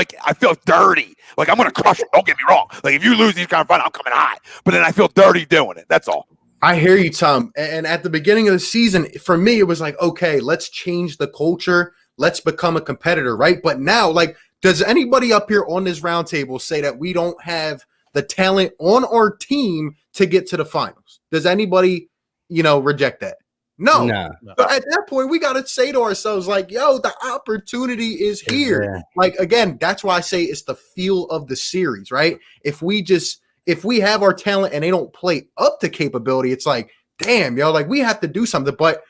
dirty. Like I'm going to crush it. Don't get me wrong. Like if you lose these Conference Finals, I'm coming high. But then I feel dirty doing it. That's all. I hear you, Tom. And at the beginning of the season, for me, it was like, okay, let's change the culture. Let's become a competitor, right? But now, like, does anybody up here on this roundtable say that we don't have the talent on our team to get to the finals? Does anybody, reject that? No. But at that point, we got to say to ourselves, like, yo, the opportunity is here. Yeah. Like, again, that's why I say it's the feel of the series, right? If we have our talent and they don't play up to capability, it's like, damn, like we have to do something. But,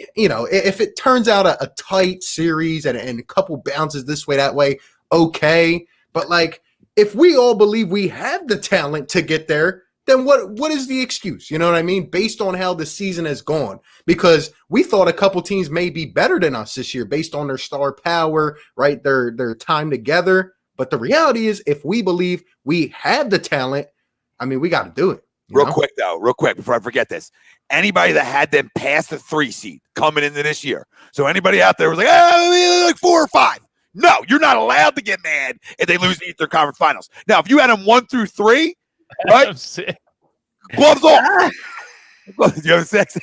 if it turns out a tight series and a couple bounces this way, that way, okay. But like, if we all believe we have the talent to get there, then what is the excuse? You know what I mean? Based on how the season has gone, because we thought a couple teams may be better than us this year based on their star power, right? Their time together. But the reality is, if we believe we have the talent, I mean, we got to do it. Real quick, before I forget this. Anybody that had them past the 3 seed coming into this year. So anybody out there was like, like 4 or 5. No, you're not allowed to get mad if they lose the Eastern Conference Finals. Now, if you had them 1 through 3, right? Gloves off. You have sex?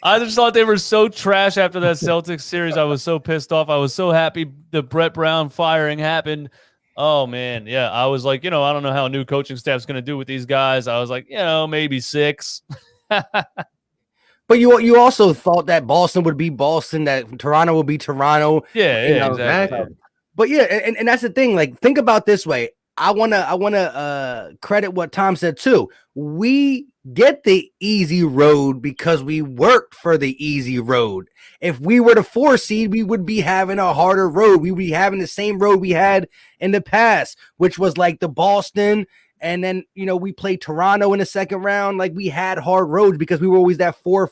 I just thought they were so trash after that Celtics series. I was so pissed off. I was so happy the Brett Brown firing happened. Oh, man. Yeah, I was like, I don't know how a new coaching staff's going to do with these guys. I was like, maybe 6. But you also thought that Boston would be Boston, that Toronto would be Toronto. Yeah, exactly. But yeah, and that's the thing. Like, think about this way. I wanna credit what Tom said too. We get the easy road because we worked for the easy road. If we were the 4 seed, we would be having a harder road. We would be having the same road we had in the past, which was like the Boston. And then, we played Toronto in the second round. Like, we had hard roads because we were always that 4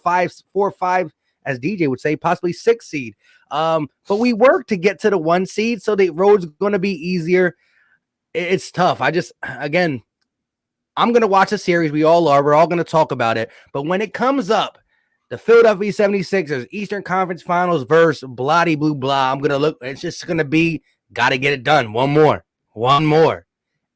or 5, as DJ would say, possibly 6 seed. But we worked to get to the 1 seed. So the road's going to be easier. It's tough. I'm going to watch the series. We all are. We're all going to talk about it. But when it comes up, the Philadelphia 76ers, Eastern Conference Finals versus bloody blue blah, I'm going to look. It's just going to be, got to get it done. One more.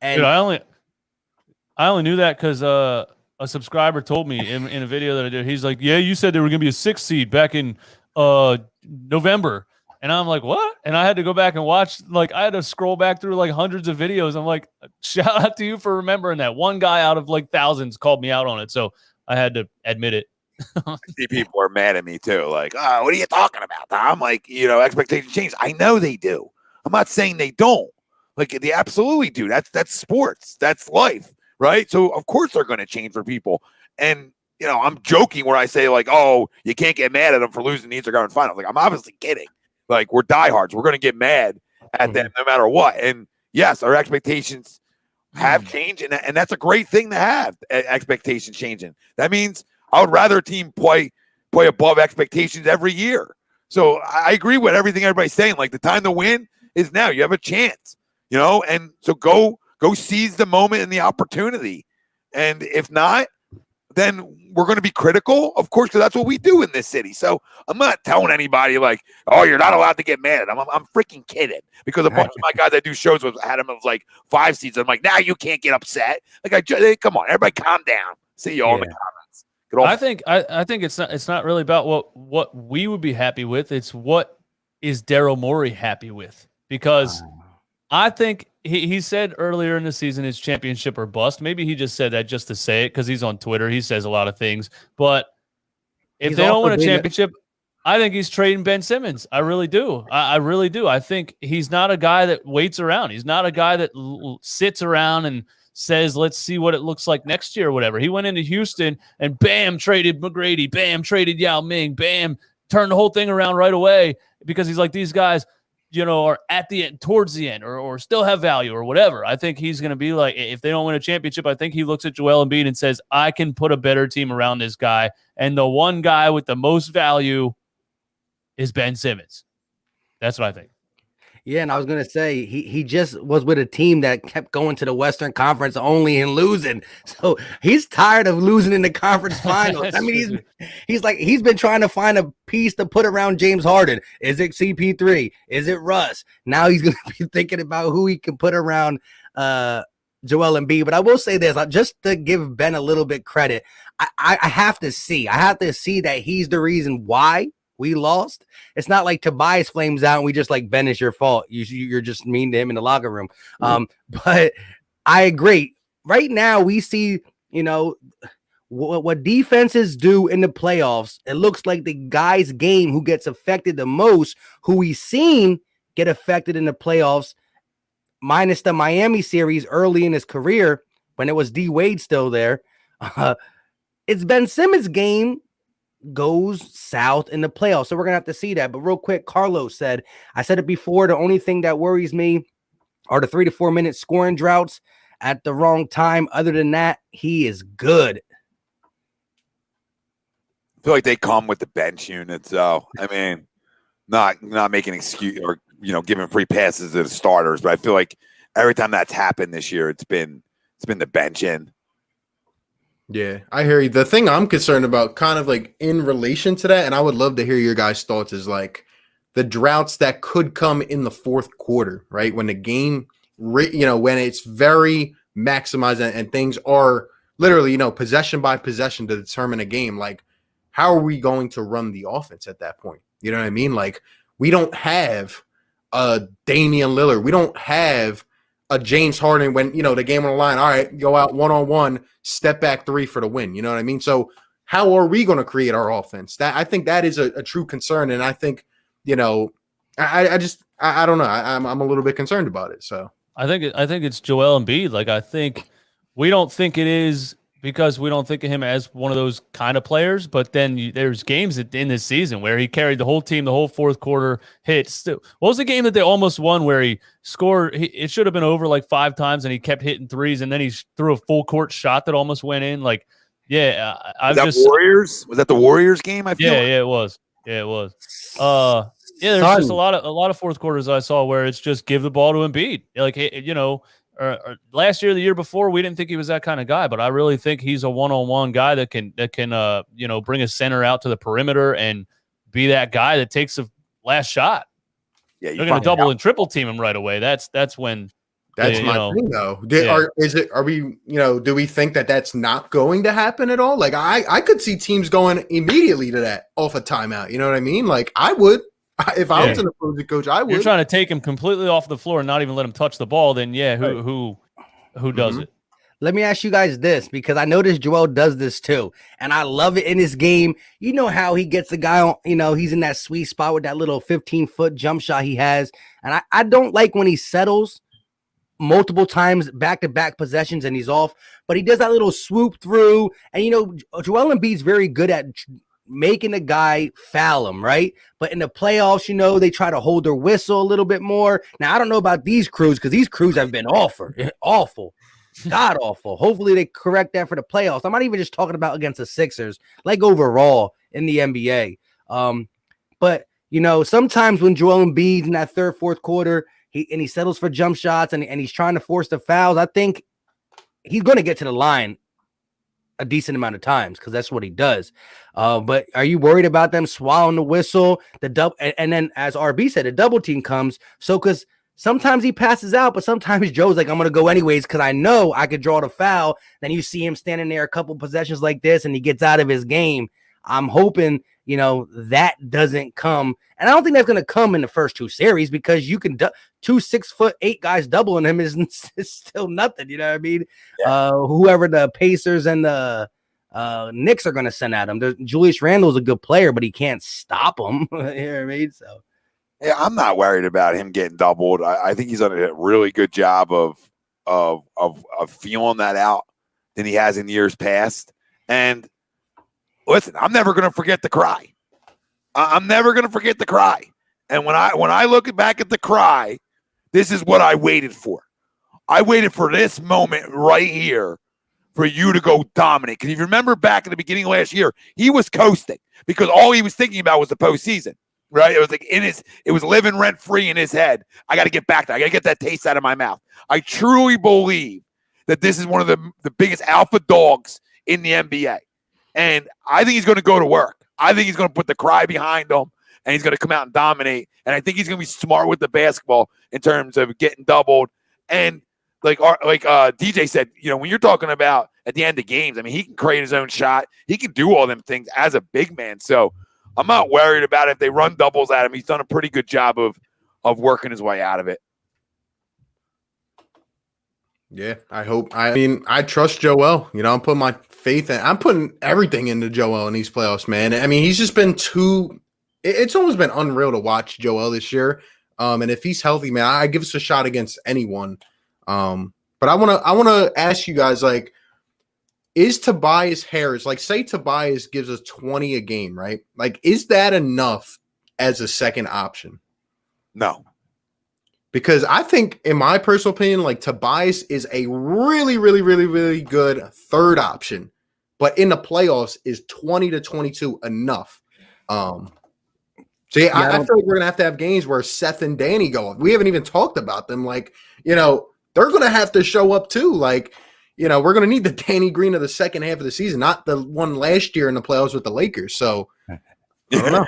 And dude, I only knew that because a subscriber told me in a video that I did. He's like, yeah, you said they were going to be a 6 seed back in November. And I'm like, what? And I had to go back and watch. Like, I had to scroll back through like hundreds of videos. I'm like, shout out to you for remembering that. One guy out of like thousands called me out on it. So I had to admit it. I see people are mad at me too. Like, oh, what are you talking about, Tom? Like, expectations change. I know they do. I'm not saying they don't. Like, they absolutely do. That's sports. That's life, right? So of course they're going to change for people. And I'm joking where I say like, oh, you can't get mad at them for losing the Eastern Conference Finals. Like, I'm obviously kidding. Like, we're diehards. We're going to get mad at them no matter what. And yes, our expectations have changed, and that's a great thing to have. Expectations changing. That means I would rather a team play above expectations every year. So I agree with everything everybody's saying. Like, the time to win is now. You have a chance, and so go seize the moment and the opportunity. And if not, then we're going to be critical, of course, because that's what we do in this city. So I'm not telling anybody like, oh, you're not allowed to get mad. I'm freaking kidding, because a bunch of my guys I do shows with had them of like 5 seeds. I'm like, now you can't get upset. Like, come on, everybody, calm down. See you all in the comments. I think it's not really about what we would be happy with. It's what is Daryl Morey happy with, because I think he said earlier in the season it's championship or bust. Maybe he just said that just to say it because he's on Twitter. He says a lot of things. But if they don't win a championship, I think he's trading Ben Simmons. I really do. I really do. I think he's not a guy that waits around. He's not a guy that sits around and says, let's see what it looks like next year or whatever. He went into Houston and bam, traded McGrady. Bam, traded Yao Ming. Bam, turned the whole thing around right away because he's like, these guys – are at the end, towards the end, or still have value or whatever. I think he's going to be like, if they don't win a championship, I think he looks at Joel Embiid and says, I can put a better team around this guy. And the one guy with the most value is Ben Simmons. That's what I think. Yeah, and I was going to say, he just was with a team that kept going to the Western Conference only and losing. So he's tired of losing in the conference finals. I mean, he's been trying to find a piece to put around James Harden. Is it CP3? Is it Russ? Now he's going to be thinking about who he can put around Joel Embiid. But I will say this, just to give Ben a little bit credit, I have to see that he's the reason why we lost. It's not like Tobias flames out and we just like, Ben, it's your fault. You're just mean to him in the locker room. But I agree. Right now we see, what defenses do in the playoffs. It looks like the guy's game who gets affected the most, who we've seen get affected in the playoffs, minus the Miami series early in his career when it was D Wade still there. It's Ben Simmons' game goes south in the playoffs. So we're going to have to see that. But real quick, Carlos said, I said it before, the only thing that worries me are the 3 to 4 minute scoring droughts at the wrong time. Other than that, he is good. I feel like they come with the bench unit. So, I mean, not making excuse or, giving free passes to the starters. But I feel like every time that's happened this year, it's been the bench in. Yeah, I hear you. The thing I'm concerned about kind of like in relation to that, and I would love to hear your guys' thoughts, is like the droughts that could come in the fourth quarter, right? When the game, when it's very maximized and things are literally, possession by possession to determine a game. Like, how are we going to run the offense at that point? You know what I mean? Like, we don't have a Damian Lillard. We don't have a James Harden when, the game on the line. All right, go out one-on-one, step back three for the win. You know what I mean? So how are we going to create our offense? I think that is a true concern. And I think, I don't know. I'm a little bit concerned about it. So I think it's Joel Embiid. Like, I think we don't think it is because we don't think of him as one of those kind of players. But then there's games in this season where he carried the whole team, the whole fourth quarter hits. What was the game that they almost won where he scored? It should have been over like 5 times, and he kept hitting threes, and then he threw a full court shot that almost went in. Like, yeah, Warriors? Was that the Warriors game? I feel. Yeah, it was. Yeah, it was. Yeah, there's just a lot of fourth quarters I saw where it's just give the ball to Embiid. Like, last year, the year before, we didn't think he was that kind of guy, but I really think he's a one-on-one guy that can bring a center out to the perimeter and be that guy that takes the last shot. Yeah, you're going to double and triple team him right away. That's when. That's my thing, though. Do we think that that's not going to happen at all? Like, I could see teams going immediately to that off a timeout. You know what I mean? Like, I would. If I was an opposing coach, I would. You're trying to take him completely off the floor and not even let him touch the ball. Then, who does it? Let me ask you guys this, because I noticed Joel does this too, and I love it in his game. You know how he gets the guy on, he's in that sweet spot with that little 15-foot jump shot he has, and I don't like when he settles multiple times back-to-back possessions and he's off, but he does that little swoop through, and Joel Embiid's very good at making the guy foul him, right? But in the playoffs, they try to hold their whistle a little bit more. Now, I don't know about these crews, because these crews have been awful, god awful. Hopefully they correct that for the playoffs. I'm not even just talking about against the Sixers, like overall in the NBA. But sometimes when Joel Embiid's in that third, fourth quarter, he settles for jump shots and he's trying to force the fouls, I think he's going to get to the line a decent amount of times because that's what he does. But are you worried about them swallowing the whistle, and then as RB said, a double team comes. So because sometimes he passes out, but sometimes Joe's like, I'm going to go anyways because I know I could draw the foul. Then you see him standing there a couple possessions like this and he gets out of his game. I'm hoping, that doesn't come. And I don't think that's going to come in the first 2 series because you can 2 6'8" guys doubling him is still nothing. You know what I mean? Yeah. Whoever the Pacers and the Knicks are going to send at him. Julius Randle's a good player, but he can't stop him. You know what I mean? So. Yeah, I'm not worried about him getting doubled. I think he's done a really good job of feeling that out than he has in years past. And listen, I'm never going to forget the cry. I'm never going to forget the cry. And when I look back at the cry, this is what I waited for. I waited for this moment right here for you to go dominate. Because if you remember back at the beginning of last year, he was coasting because all he was thinking about was the postseason. Right? It was like it was living rent free in his head. I got to get back there. I got to get that taste out of my mouth. I truly believe that this is one of the biggest alpha dogs in the NBA. And I think he's going to go to work. I think he's going to put the cry behind him and he's going to come out and dominate. And I think he's going to be smart with the basketball in terms of getting doubled. And like DJ said, when you're talking about at the end of games, I mean, he can create his own shot. He can do all them things as a big man. So I'm not worried about it. If they run doubles at him, he's done a pretty good job of working his way out of it. Yeah, I trust Joel. I'm putting my faith in. I'm putting everything into Joel in these playoffs, man. I mean, he's just been it's almost been unreal to watch Joel this year. And if he's healthy, man, I give us a shot against anyone. But I want to ask you guys, like, is Tobias Harris, like, say Tobias gives us 20 a game, right? Like, is that enough as a second option? No. Because I think, in my personal opinion, like, Tobias is a really, really, really, really good third option. But in the playoffs, is 20 to 22 enough? I feel like we're going to have games where Seth and Danny go. We haven't even talked about them. Like, they're going to have to show up too. Like, we're going to need the Danny Green of the second half of the season, not the one last year in the playoffs with the Lakers. So, I don't know.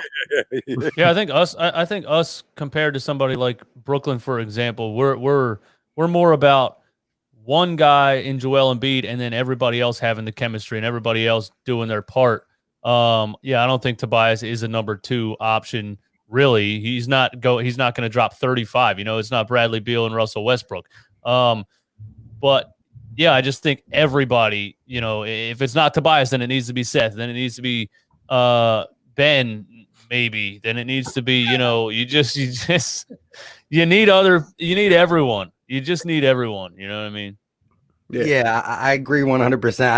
Yeah, I think us compared to somebody like Brooklyn, for example, we're more about one guy in Joel Embiid and then everybody else having the chemistry and everybody else doing their part. I don't think Tobias is a number 2 option. Really, he's not going to drop 35. It's not Bradley Beal and Russell Westbrook. But yeah, I just think everybody, if it's not Tobias, then it needs to be Seth. Then it needs to be Ben, maybe. Then it needs to be, you need everyone. You just need everyone. You know what I mean? Yeah, I agree 100%.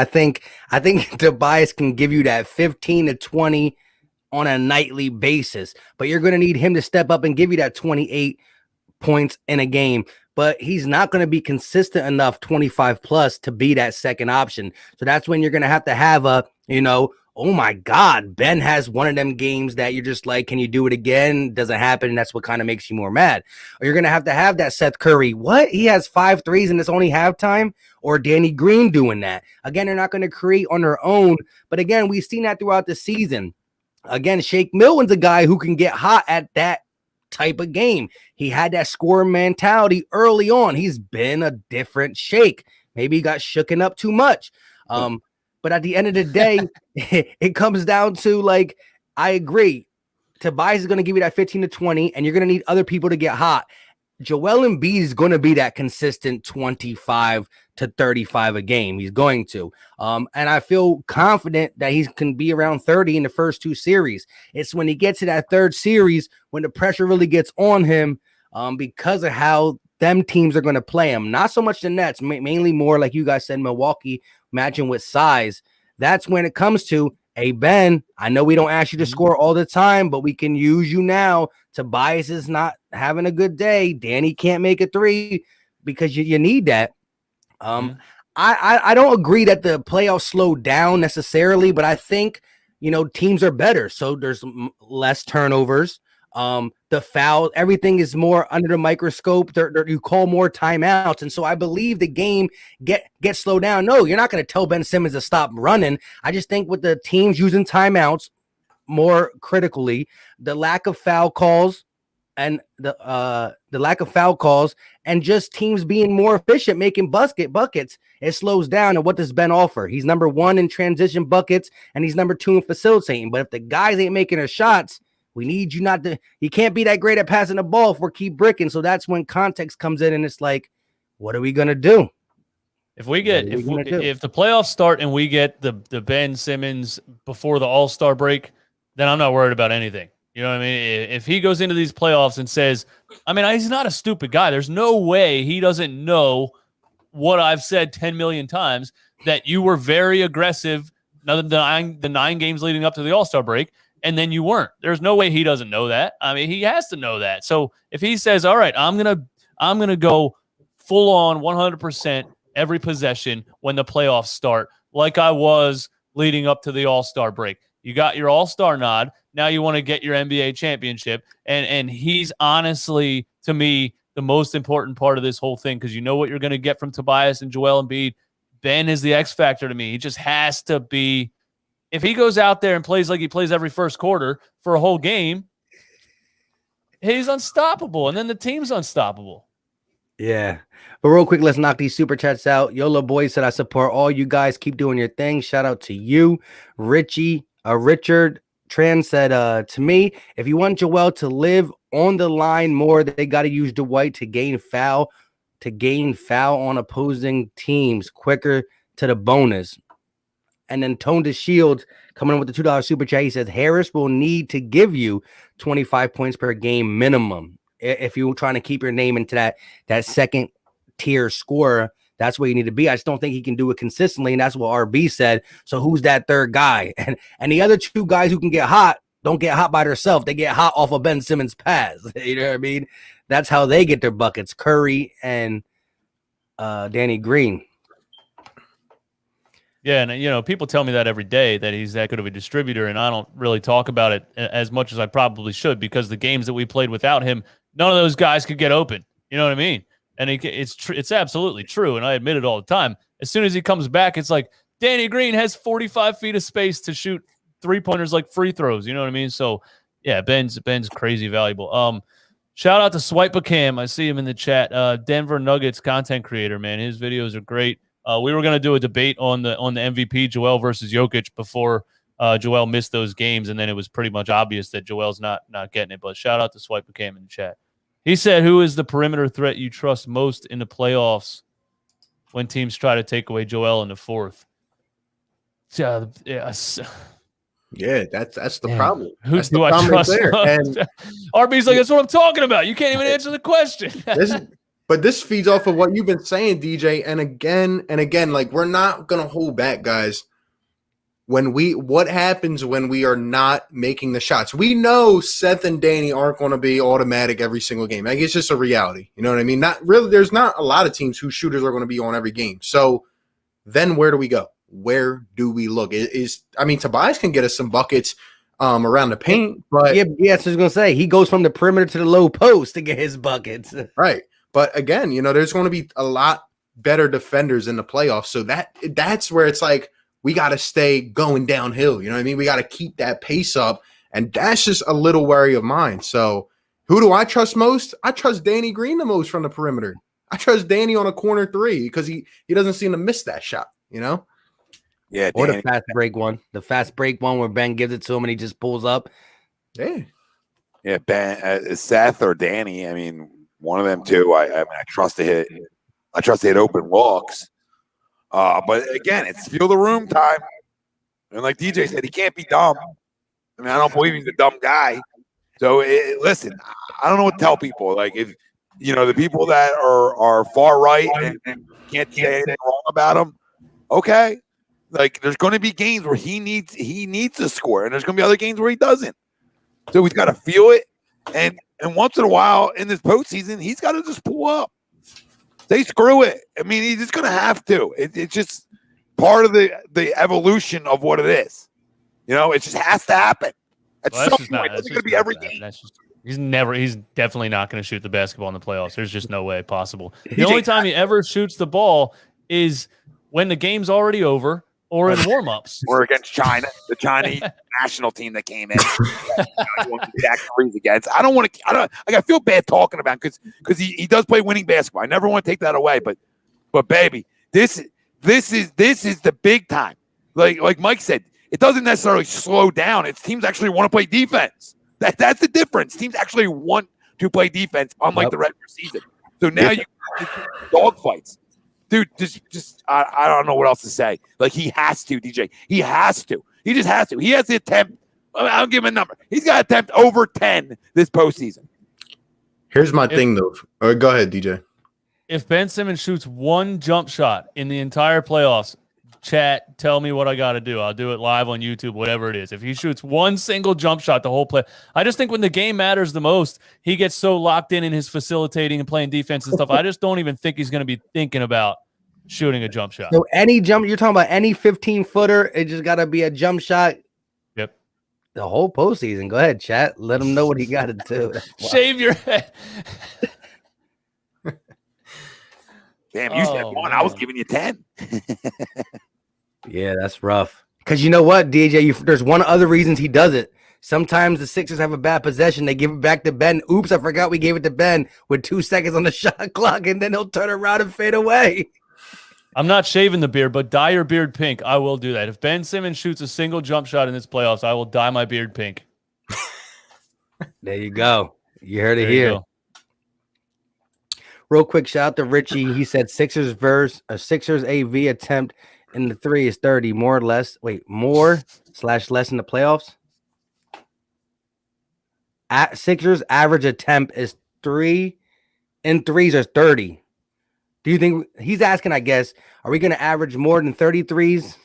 I think Tobias can give you that 15 to 20 on a nightly basis, but you're going to need him to step up and give you that 28 points in a game. But he's not going to be consistent enough 25 plus to be that second option. So that's when you're going to have a, oh my God, Ben has one of them games that you're just like, can you do it again? Doesn't happen. And that's what kind of makes you more mad. Or you're going to have that Seth Curry. What? He has 5 threes and it's only halftime? Or Danny Green doing that. Again, they're not going to create on their own. But again, we've seen that throughout the season. Again, Shake Milton's a guy who can get hot at that type of game. He had that scoring mentality early on. He's been a different Shake. Maybe he got shooken up too much. But at the end of the day, it comes down to, like, I agree. Tobias is going to give you that 15 to 20, and you're going to need other people to get hot. Joel Embiid is going to be that consistent 25 to 35 a game. He's going to. And I feel confident that he can be around 30 in the first 2 series. It's when he gets to that third series when the pressure really gets on him because of how them teams are going to play him. Not so much the Nets, mainly more like you guys said, Milwaukee, matching with size. That's when it comes to, hey, Ben, I know we don't ask you to score all the time, but we can use you now. Tobias is not having a good day. Danny can't make a 3 because you need that. I don't agree that the playoffs slowed down necessarily, but I think, teams are better. So there's less turnovers. The foul, everything is more under the microscope. You call more timeouts. And so I believe the game get slowed down. No, you're not going to tell Ben Simmons to stop running. I just think with the teams using timeouts more critically, the lack of foul calls and the lack of foul calls and just teams being more efficient, making buckets, it slows down. And what does Ben offer? He's number 1 in transition buckets and he's number 2 in facilitating. But if the guys ain't making their shots, we need you not to. You can't be that great at passing the ball if we keep bricking. So that's when context comes in, and it's like, what are we gonna do? If the playoffs start and we get the Ben Simmons before the All-Star break, then I'm not worried about anything. You know what I mean? If he goes into these playoffs and says, he's not a stupid guy. There's no way he doesn't know what I've said 10 million times, that you were very aggressive the 9 games leading up to the All-Star break. And then you weren't. There's no way he doesn't know that. He has to know that. So if he says, all right, I'm gonna go full on 100% every possession when the playoffs start, like I was leading up to the All-Star break. You got your All-Star nod. Now you want to get your NBA championship. And he's honestly, to me, the most important part of this whole thing, because you know what you're going to get from Tobias and Joel Embiid. Ben is the X factor to me. He just has to be. If he goes out there and plays like he plays every first quarter for a whole game, he's unstoppable. And then the team's unstoppable. Yeah. But real quick, let's knock these super chats out. Yola Boy said, I support all you guys. Keep doing your thing. Shout out to you. Richard Tran said, to me, if you want Joel to live on the line more, they got to use Dwight to gain foul on opposing teams quicker to the bonus. And then Tone to Shields coming in with the $2 super chat. He says Harris will need to give you 25 points per game minimum if you're trying to keep your name into that second tier scorer. That's where you need to be. I just don't think he can do it consistently, and that's what RB said. So who's that third guy? And the other 2 guys who can get hot don't get hot by themselves. They get hot off of Ben Simmons' pass. You know what I mean? That's how they get their buckets. Curry and Danny Green. Yeah, and people tell me that every day, that he's that good of a distributor, and I don't really talk about it as much as I probably should, because the games that we played without him, none of those guys could get open. You know what I mean? And it's absolutely true, and I admit it all the time. As soon as he comes back, it's like Danny Green has 45 feet of space to shoot 3-pointers like free throws. You know what I mean? So yeah, Ben's crazy valuable. Shout out to Swipe a Cam. I see him in the chat. Denver Nuggets content creator, man. His videos are great. We were going to do a debate on the MVP, Joel versus Jokic, before Joel missed those games, and then it was pretty much obvious that Joel's not getting it. But shout out to Swipe a Cam in the chat. He said, "Who is the perimeter threat you trust most in the playoffs when teams try to take away Joel in the fourth?" Yeah, that's the Man, problem. Who That's the do I problem trust? there. And RB's like, that's what I'm talking about. You can't even answer the question. this feeds off of what you've been saying, DJ. And again, like, we're not gonna hold back, guys. What happens when we are not making the shots? We know Seth and Danny aren't going to be automatic every single game. Like, it's just a reality. You know what I mean? Not really. There's not a lot of teams whose shooters are going to be on every game. So then where do we go? Where do we look? Tobias can get us some buckets around the paint, but yes, I was gonna say he goes from the perimeter to the low post to get his buckets. Right. But again, there's going to be a lot better defenders in the playoffs. So that's where it's like we got to stay going downhill. You know what I mean? We got to keep that pace up, and that's just a little worry of mine. So who do I trust most? I trust Danny Green the most from the perimeter. I trust Danny on a corner three because he doesn't seem to miss that shot. Yeah, Or Danny. the fast break one. The fast break one where Ben gives it to him and he just pulls up. Yeah, Ben, Seth or Danny. I mean, one of them two. I trust to hit. I trust to hit open looks. But again, it's feel the room time. And like DJ said, he can't be dumb. I mean, I don't believe he's a dumb guy. So listen, I don't know what to tell people. Like, if the people that are far right and can't say anything wrong about him, okay. Like, there's going to be games where he needs to score, and there's going to be other games where he doesn't. So he's got to feel it, and once in a while in this postseason, he's got to just pull up. Say screw it. I mean, he's just going to have to. It's just part of the evolution of what it is. It just has to happen. At some point, it's going to be every game. He's definitely not going to shoot the basketball in the playoffs. There's just no way possible. The only time he ever shoots the ball is when the game's already over or in warm-ups. Or against China, the Chinese national team that came in. Against. I feel bad talking about him because he does play winning basketball. I never want to take that away, but baby, this is the big time. Like Mike said, it doesn't necessarily slow down. It's teams actually want to play defense. That's the difference. Teams actually want to play defense, unlike the regular season. So now you dog fights. Dude, I don't know what else to say. Like, he has to, DJ. He has to. He just has to. He has to attempt. I'll give him a number. He's got to attempt over 10 this postseason. Here's my thing, though. Go ahead, DJ. If Ben Simmons shoots one jump shot in the entire playoffs, chat, tell me what I got to do. I'll do it live on YouTube, whatever it is. If he shoots one single jump shot the whole play, I just think when the game matters the most, he gets so locked in his facilitating and playing defense and stuff. I just don't even think he's going to be thinking about shooting a jump shot. So any jump, you're talking about any 15-footer, it just got to be a jump shot. Yep. The whole postseason. Go ahead, chat. Let him know what he got to do. Shave your head. Damn, you said one. Man. I was giving you 10. Yeah, that's rough. Because you know what, DJ? There's one other reasons he does it. Sometimes the Sixers have a bad possession. They give it back to Ben. Oops, I forgot we gave it to Ben with 2 seconds on the shot clock, and then he'll turn around and fade away. I'm not shaving the beard, but dye your beard pink. I will do that. If Ben Simmons shoots a single jump shot in this playoffs, I will dye my beard pink. There you go. You heard it here. Real quick, shout out to Richie. He said Sixers AV attempt in the 3 is 30. More / less in the playoffs. Sixers average attempt is 3 and 3s are 30. Do you think he's asking, I guess, are we going to average more than 33s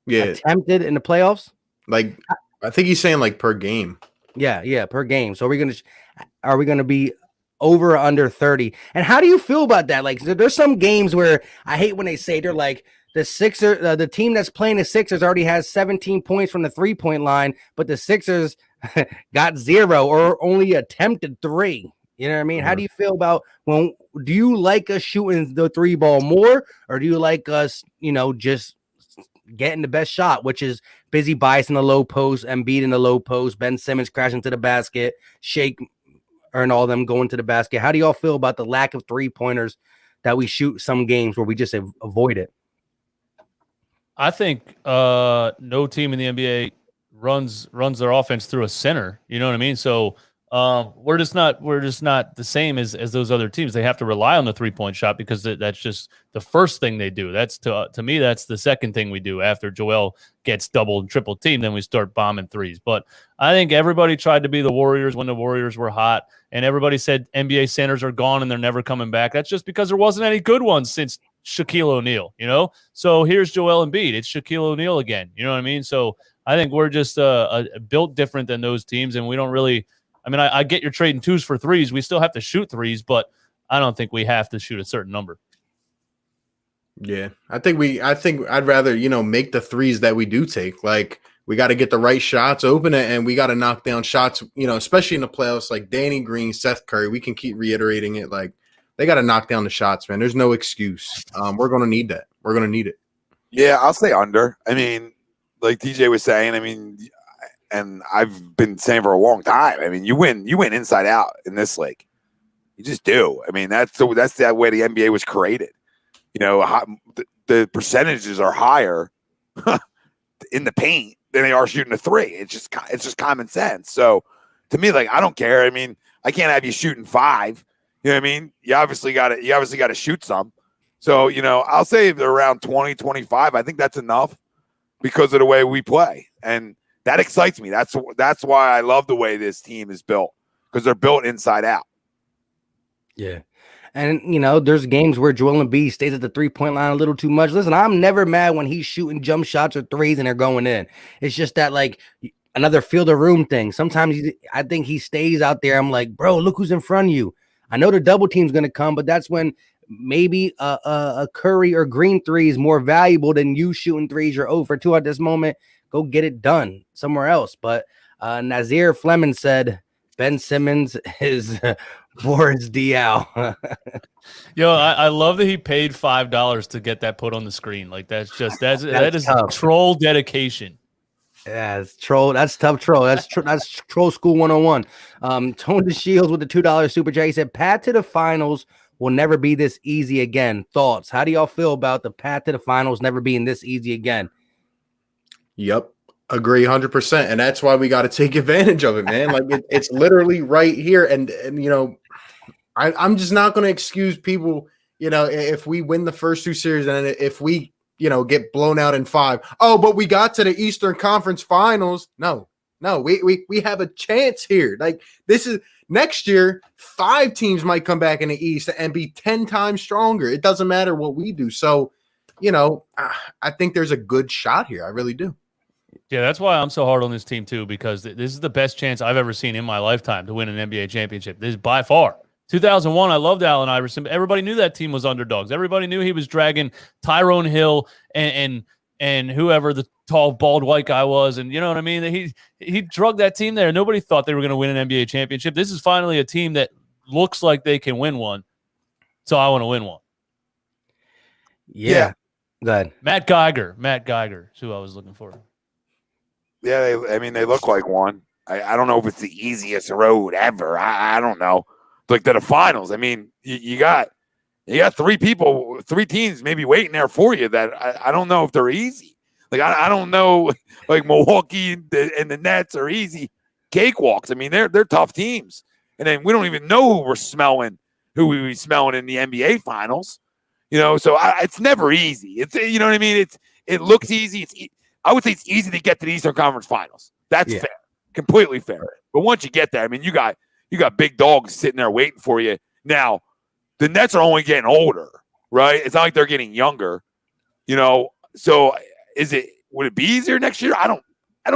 attempted in the playoffs? Like, I think he's saying like per game. Yeah, per game. So are we going to be over or under 30? And how do you feel about that? Like, there's some games where I hate when they say they're like the team that's playing the Sixers already has 17 points from the 3-point line, but the Sixers got 0 or only attempted 3. You know what I mean? How do you feel about do you like us shooting the 3 ball more, or do you like us, just getting the best shot, which is Busy Bias in the low post, Embiid in the low post, Ben Simmons crashing to the basket, Shake earn all them going to the basket. How do y'all feel about the lack of 3-pointers that we shoot some games where we just avoid it? I think no team in the NBA runs their offense through a center. You know what I mean? So we're just not the same as those other teams. They have to rely on the 3-point shot because that's just the first thing they do. That's to me, that's the second thing we do after Joel gets double and triple teamed. Then we start bombing threes. But I think everybody tried to be the Warriors when the Warriors were hot, and everybody said NBA centers are gone and they're never coming back. That's just because there wasn't any good ones since Shaquille O'Neal. So here's Joel Embiid. It's Shaquille O'Neal again. You know what I mean? So I think we're just built different than those teams, and we don't really. I mean, I get you're trading 2s for 3s. We still have to shoot 3s, but I don't think we have to shoot a certain number. Yeah, I think I'd rather, make the 3s that we do take. Like, we got to get the right shots open, and we got to knock down shots, especially in the playoffs, like Danny Green, Seth Curry. We can keep reiterating it. Like, they got to knock down the shots, man. There's no excuse. We're going to need that. We're going to need it. Yeah, I'll say under. I mean, like DJ was saying, and I've been saying for a long time, you win inside out in this league. You just do. That's that way the NBA was created. The percentages are higher in the paint than they are shooting a 3. It's just common sense. So to me, like, I don't care. I can't have you shooting 5. You know what I mean? You obviously got to shoot some. So, I'll say they're around 20, 25. I think that's enough because of the way we play. And that excites me. That's why I love the way this team is built, because they're built inside out. Yeah. And, there's games where Joel Embiid stays at the 3-point line a little too much. Listen, I'm never mad when he's shooting jump shots or 3s and they're going in. It's just that, like, another field of room thing. Sometimes I think he stays out there. I'm like, bro, look who's in front of you. I know the double team's going to come, but that's when maybe a Curry or Green 3 is more valuable than you shooting 3s. You're 0 for 2 at this moment. Go get it done somewhere else. But Nazir Fleming said Ben Simmons is Boris Diaw. Yo, I love that he paid $5 to get that put on the screen. Like, that is tough. Troll dedication. Yeah, it's troll. That's tough troll. That's troll school 101. Tony Shields with the $2 super chat. He said, path to the finals will never be this easy again. Thoughts? How do y'all feel about the path to the finals never being this easy again? Yep. Agree 100%. And that's why we got to take advantage of it, man. Like, it's literally right here. And I'm just not going to excuse people, if we win the first 2 series and if we, get blown out in 5. Oh, but we got to the Eastern Conference Finals. No, we have a chance here. Like, this is next year, 5 teams might come back in the East and be 10 times stronger. It doesn't matter what we do. So, I think there's a good shot here. I really do. Yeah, that's why I'm so hard on this team too, because this is the best chance I've ever seen in my lifetime to win an NBA championship. This is by far. 2001, I loved Allen Iverson. Everybody knew that team was underdogs. Everybody knew he was dragging Tyrone Hill and whoever the tall, bald white guy was. And you know what I mean? He drugged that team there. Nobody thought they were going to win an NBA championship. This is finally a team that looks like they can win one. So I want to win one. Yeah. Go ahead. Matt Geiger is who I was looking for. Yeah, they look like one. I don't know if it's the easiest road ever. I don't know. Like, to the finals. You got 3 teams maybe waiting there for you that I don't know if they're easy. Like, I don't know, like, Milwaukee and the Nets are easy cakewalks. They're tough teams. And then we don't even know who we be smelling in the NBA finals. So it's never easy. It's, you know what I mean? It looks easy. I would say it's easy to get to the Eastern Conference Finals. That's fair. Completely fair. But once you get there, you got big dogs sitting there waiting for you. Now, the Nets are only getting older, right? It's not like they're getting younger. So would it be easier next year? I don't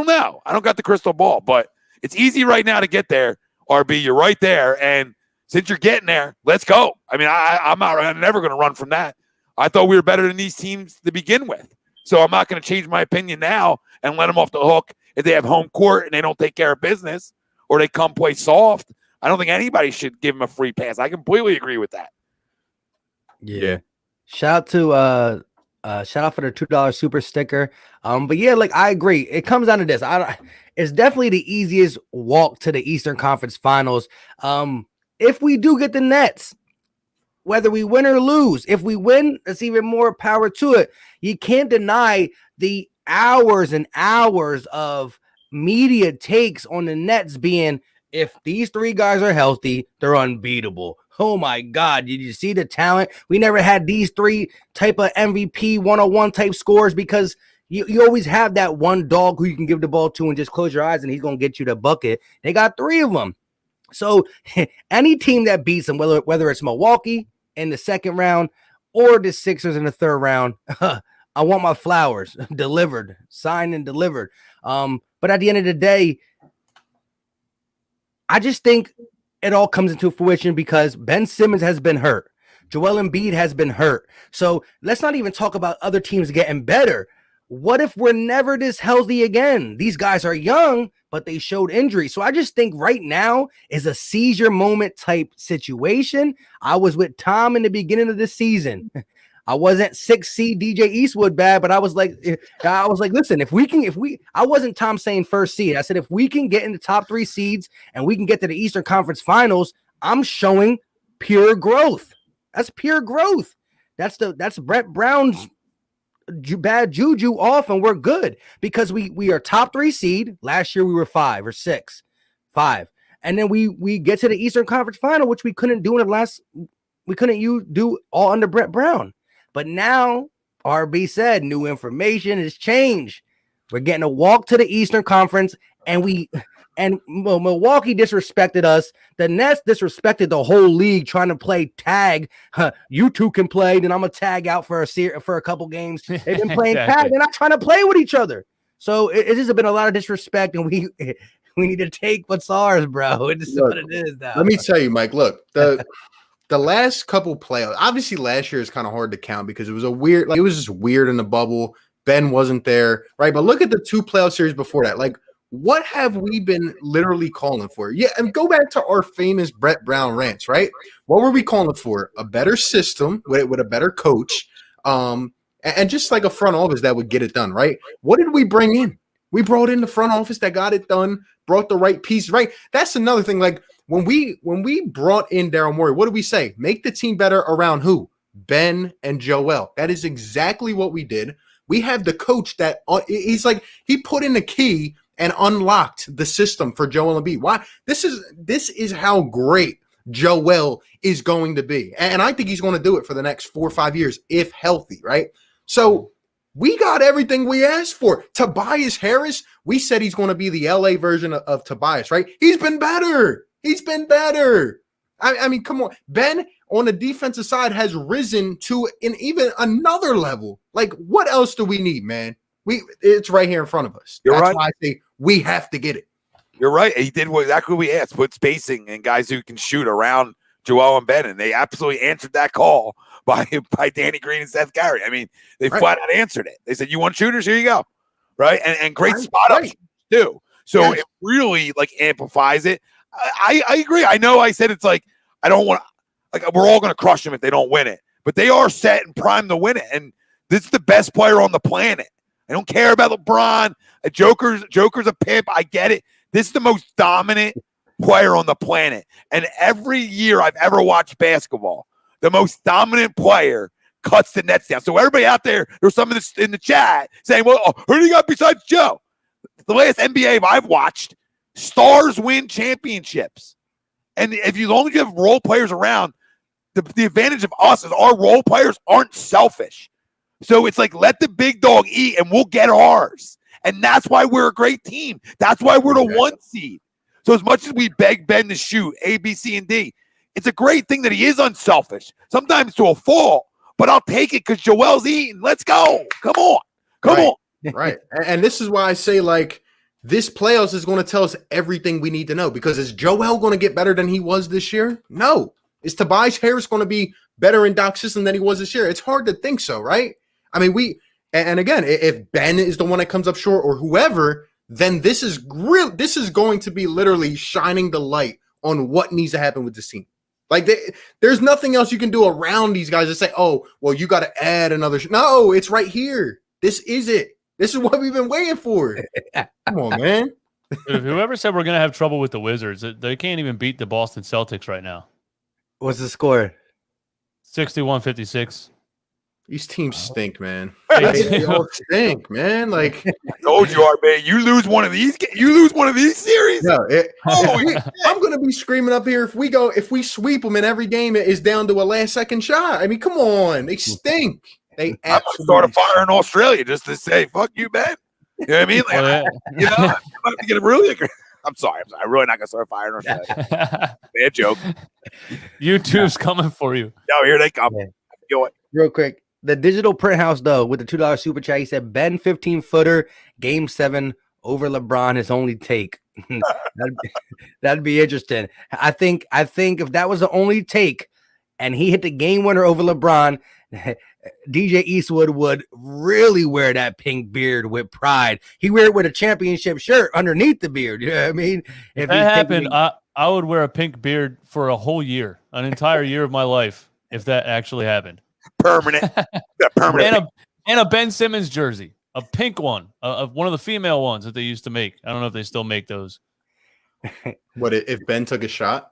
know. I don't got the crystal ball, but it's easy right now to get there. RB, you're right there. And since you're getting there, let's go. I'm never going to run from that. I thought we were better than these teams to begin with. So I'm not going to change my opinion now and let them off the hook if they have home court and they don't take care of business or they come play soft. I don't think anybody should give them a free pass. I completely agree with that. Yeah. Shout out to Shout out for the $2 super sticker. But yeah, like I agree. It comes down to this. It's definitely the easiest walk to the Eastern Conference Finals. If we do get the Nets, whether we win or lose, if we win, it's even more power to it. You can't deny the hours and hours of media takes on the Nets being, if these three guys are healthy, they're unbeatable. Oh my God, did you see the talent? We never had these three type of MVP 101 type scores because you always have that one dog who you can give the ball to and just close your eyes and he's going to get you the bucket. They got three of them. So any team that beats them, whether it's Milwaukee in the second round or the Sixers in the third round, I want my flowers delivered, signed and delivered. But at the end of the day, I just think it all comes into fruition because Ben Simmons has been hurt. Joel Embiid has been hurt. So let's not even talk about other teams getting better. What if we're never this healthy again? These guys are young, but they showed injury. So I just think right now is a seizure moment type situation. I was with Tom in the beginning of the season. I wasn't 6 seed DJ Eastwood bad, but I was like, listen, I wasn't Tom saying first seed. I said, if we can get in the top 3 seeds and we can get to the Eastern Conference Finals, I'm showing pure growth. That's pure growth. That's Brett Brown's bad juju off, and we're good because we are top 3 seed. Last year we were 5 or 6, 5, and then we get to the Eastern Conference Final, which we couldn't do we couldn't do all under Brett Brown. But now RB said new information has changed. We're getting a walk to the Eastern Conference, and Milwaukee disrespected us. The Nets disrespected the whole league, trying to play tag. You two can play, then I'm gonna tag out for a couple games. They've been playing Exactly. tag. They're not trying to play with each other. So it just been a lot of disrespect, and we need to take what's ours, bro. It is what it is now. Let me tell you, Mike. Look, the last couple playoffs, obviously last year is kind of hard to count because it was it was just weird in the bubble. Ben wasn't there, right? But look at the 2 playoff series before that. Like, what have we been literally calling for? Yeah, and go back to our famous Brett Brown rants, right? What were we calling for? A better system with a better coach, and just like a front office that would get it done, right? What did we bring in? We brought in the front office that got it done, brought the right piece, right? That's another thing. Like, when we brought in Daryl Morey, what did we say? Make the team better around who? Ben and Joel. That is exactly what we did. We have the coach that he put in the key and unlocked the system for Joel Embiid. Why? This is how great Joel is going to be. And I think he's going to do it for the next 4 or 5 years if healthy, right? So we got everything we asked for. Tobias Harris, we said he's going to be the LA version of Tobias, right? He's been better. I mean, come on. Ben on the defensive side has risen to an even another level. Like, what else do we need, man? It's right here in front of us. You're That's right. why I say we have to get it. You're right. He did exactly what we asked, put spacing and guys who can shoot around Joel and Ben, and they absolutely answered that call by Danny Green and Seth Curry. I mean, they flat out answered it. They said, you want shooters? Here you go. Right? And great spot up too. So it really amplifies it. I agree. I know I said it's like, I don't want we're all going to crush them if they don't win it, but they are set and primed to win it. And this is the best player on the planet. I don't care about LeBron. Joker's a pimp. I get it. This is the most dominant player on the planet. And every year I've ever watched basketball, the most dominant player cuts the nets down. So everybody out there's some of this in the chat saying, well, who do you got besides Joe? The last NBA I've watched, stars win championships. And as long as you have role players around, the advantage of us is our role players aren't selfish. So it's like, let the big dog eat and we'll get ours. And that's why we're a great team. That's why we're the 1 seed. So as much as we beg Ben to shoot A, B, C, and D, it's a great thing that he is unselfish, sometimes to a fault, but I'll take it because Joel's eating. Let's go. Come on. Come on. Right. And this is why I say, like, this playoffs is going to tell us everything we need to know, because is Joel going to get better than he was this year? No. Is Tobias Harris going to be better in Doc's system than he was this year? It's hard to think so, right? I mean, and again, if Ben is the one that comes up short or whoever, then this is going to be literally shining the light on what needs to happen with this team. Like there's nothing else you can do around these guys to say, oh, well, you got to add another. No, it's right here. This is it. This is what we've been waiting for. Come on, man. If whoever said we're going to have trouble with the Wizards, they can't even beat the Boston Celtics right now. What's the score? 61-56. These teams stink, man. They They all stink, man. Like, Told you, RB. You lose one of these. You lose one of these series. no, Oh, I'm gonna be screaming up here if we sweep them in every game. It is down to a last second shot. I mean, come on, they stink. They I'm gonna start a fire in Australia just to say, "Fuck you, man." You know what I mean? Like, Oh, yeah. you know, I'm about to get really. I'm sorry. I'm really not gonna start a fire in Australia. Bad joke. YouTube's coming for you. No, here they come. Yeah. Go it. Real quick. The digital print house, though, with the $2 super chat, he said Ben 15-footer, game 7 over LeBron, his only take. that'd be interesting. I think if that was the only take and he hit the game winner over LeBron, DJ Eastwood would really wear that pink beard with pride. He wear it with a championship shirt underneath the beard. You know what I mean? If that happened, I would wear a pink beard for a whole year, an entire year of my life, if that actually happened. Permanent. Permanent. And a Ben Simmons jersey, a pink one, one of the female ones that they used to make. I don't know if they still make those. What if Ben took a shot?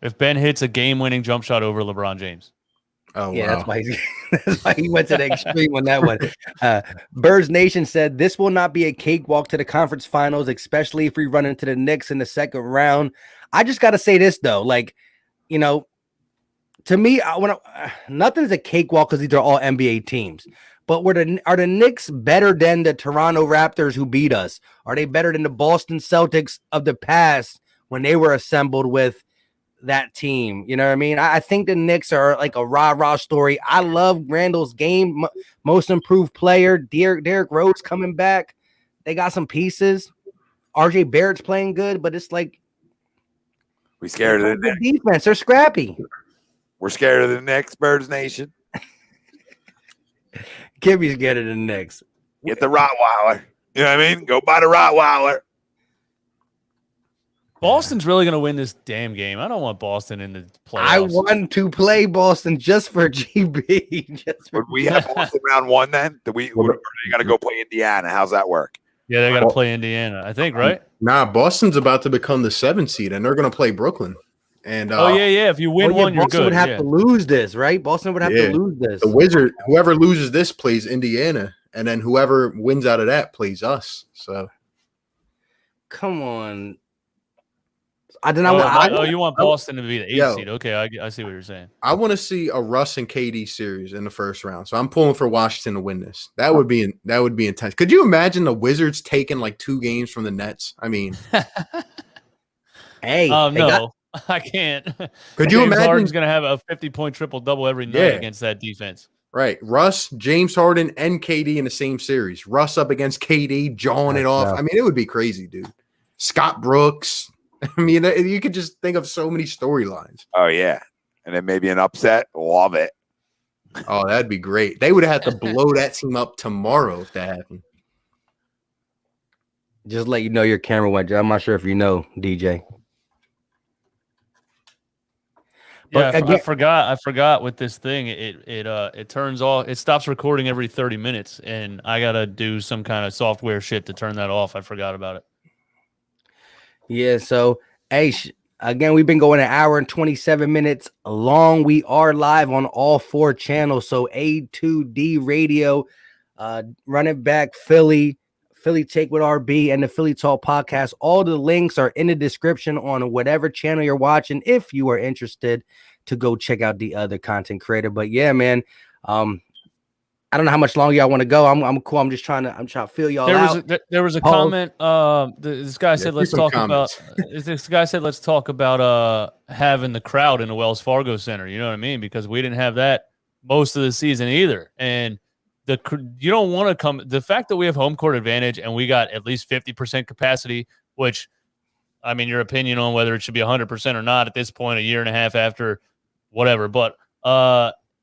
If Ben hits a game-winning jump shot over LeBron James. Oh, yeah, wow. that's why he went to the extreme on that one. Birds Nation said this will not be a cakewalk to the conference finals, especially if we run into the Knicks in the second round. I just got to say this though, like, you know, to me, nothing's a cakewalk because these are all NBA teams. But are the Knicks better than the Toronto Raptors who beat us? Are they better than the Boston Celtics of the past when they were assembled with that team? You know what I mean? I think the Knicks are like a rah-rah story. I love Randall's game, most improved player. Derrick Rose coming back. They got some pieces. RJ Barrett's playing good, but it's like We scared of the Knicks. defense. They're scrappy. We're scared of the Knicks, Birds Nation. Kimmy's scared of the Knicks. Get the Rottweiler. You know what I mean? Go buy the Rottweiler. Boston's really going to win this damn game. I don't want Boston in the playoffs. I want to play Boston just for GB. Would we have Boston round 1 then? You got to go play Indiana. How's that work? Yeah, they got to play Indiana, I think, right? Nah, Boston's about to become the 7th seed, and they're going to play Brooklyn. And yeah. If you win one, you're Boston good. Would have to lose this, right? Boston would have to lose this. The Wizard, whoever loses this plays Indiana, and then whoever wins out of that plays us. So, come on. You want Boston to be the 8th seed? Okay, I see what you're saying. I want to see a Russ and KD series in the first round. So I'm pulling for Washington to win this. That would be intense. Could you imagine the Wizards taking like 2 games from the Nets? I mean, hey, no. I can't. Could you imagine? Harden's going to have a 50-point triple-double every night against that defense. Right. Russ, James Harden, and KD in the same series. Russ up against KD, jawing it off. I mean, it would be crazy, dude. Scott Brooks. I mean, you could just think of so many storylines. Oh, yeah. And then maybe an upset. Love it. Oh, that'd be great. They would have to blow that team up tomorrow if that happened. Just let you know your camera went. I'm not sure if you know, DJ. Yeah, I forgot with this thing. It turns off. It stops recording every 30 minutes, and I gotta do some kind of software shit to turn that off. I forgot about it. Yeah. So, hey, again, we've been going 1 hour and 27 minutes long. We are live on all 4 channels. So A2D Radio, Run It Back Philly Take with RB, and the Philly Talk podcast. All the links are in the description on whatever channel you're watching if you are interested to go check out the other content creator. But yeah, man, I don't know how much longer y'all want to go. I'm cool. I'm trying to feel y'all out. There was a comment. This guy said, let's talk about having the crowd in the Wells Fargo Center. You know what I mean? Because we didn't have that most of the season either. And you don't want to come. The fact that we have home court advantage and we got at least 50% capacity, which, I mean, your opinion on whether it should be 100% or not at this point, a year and a half after, whatever. But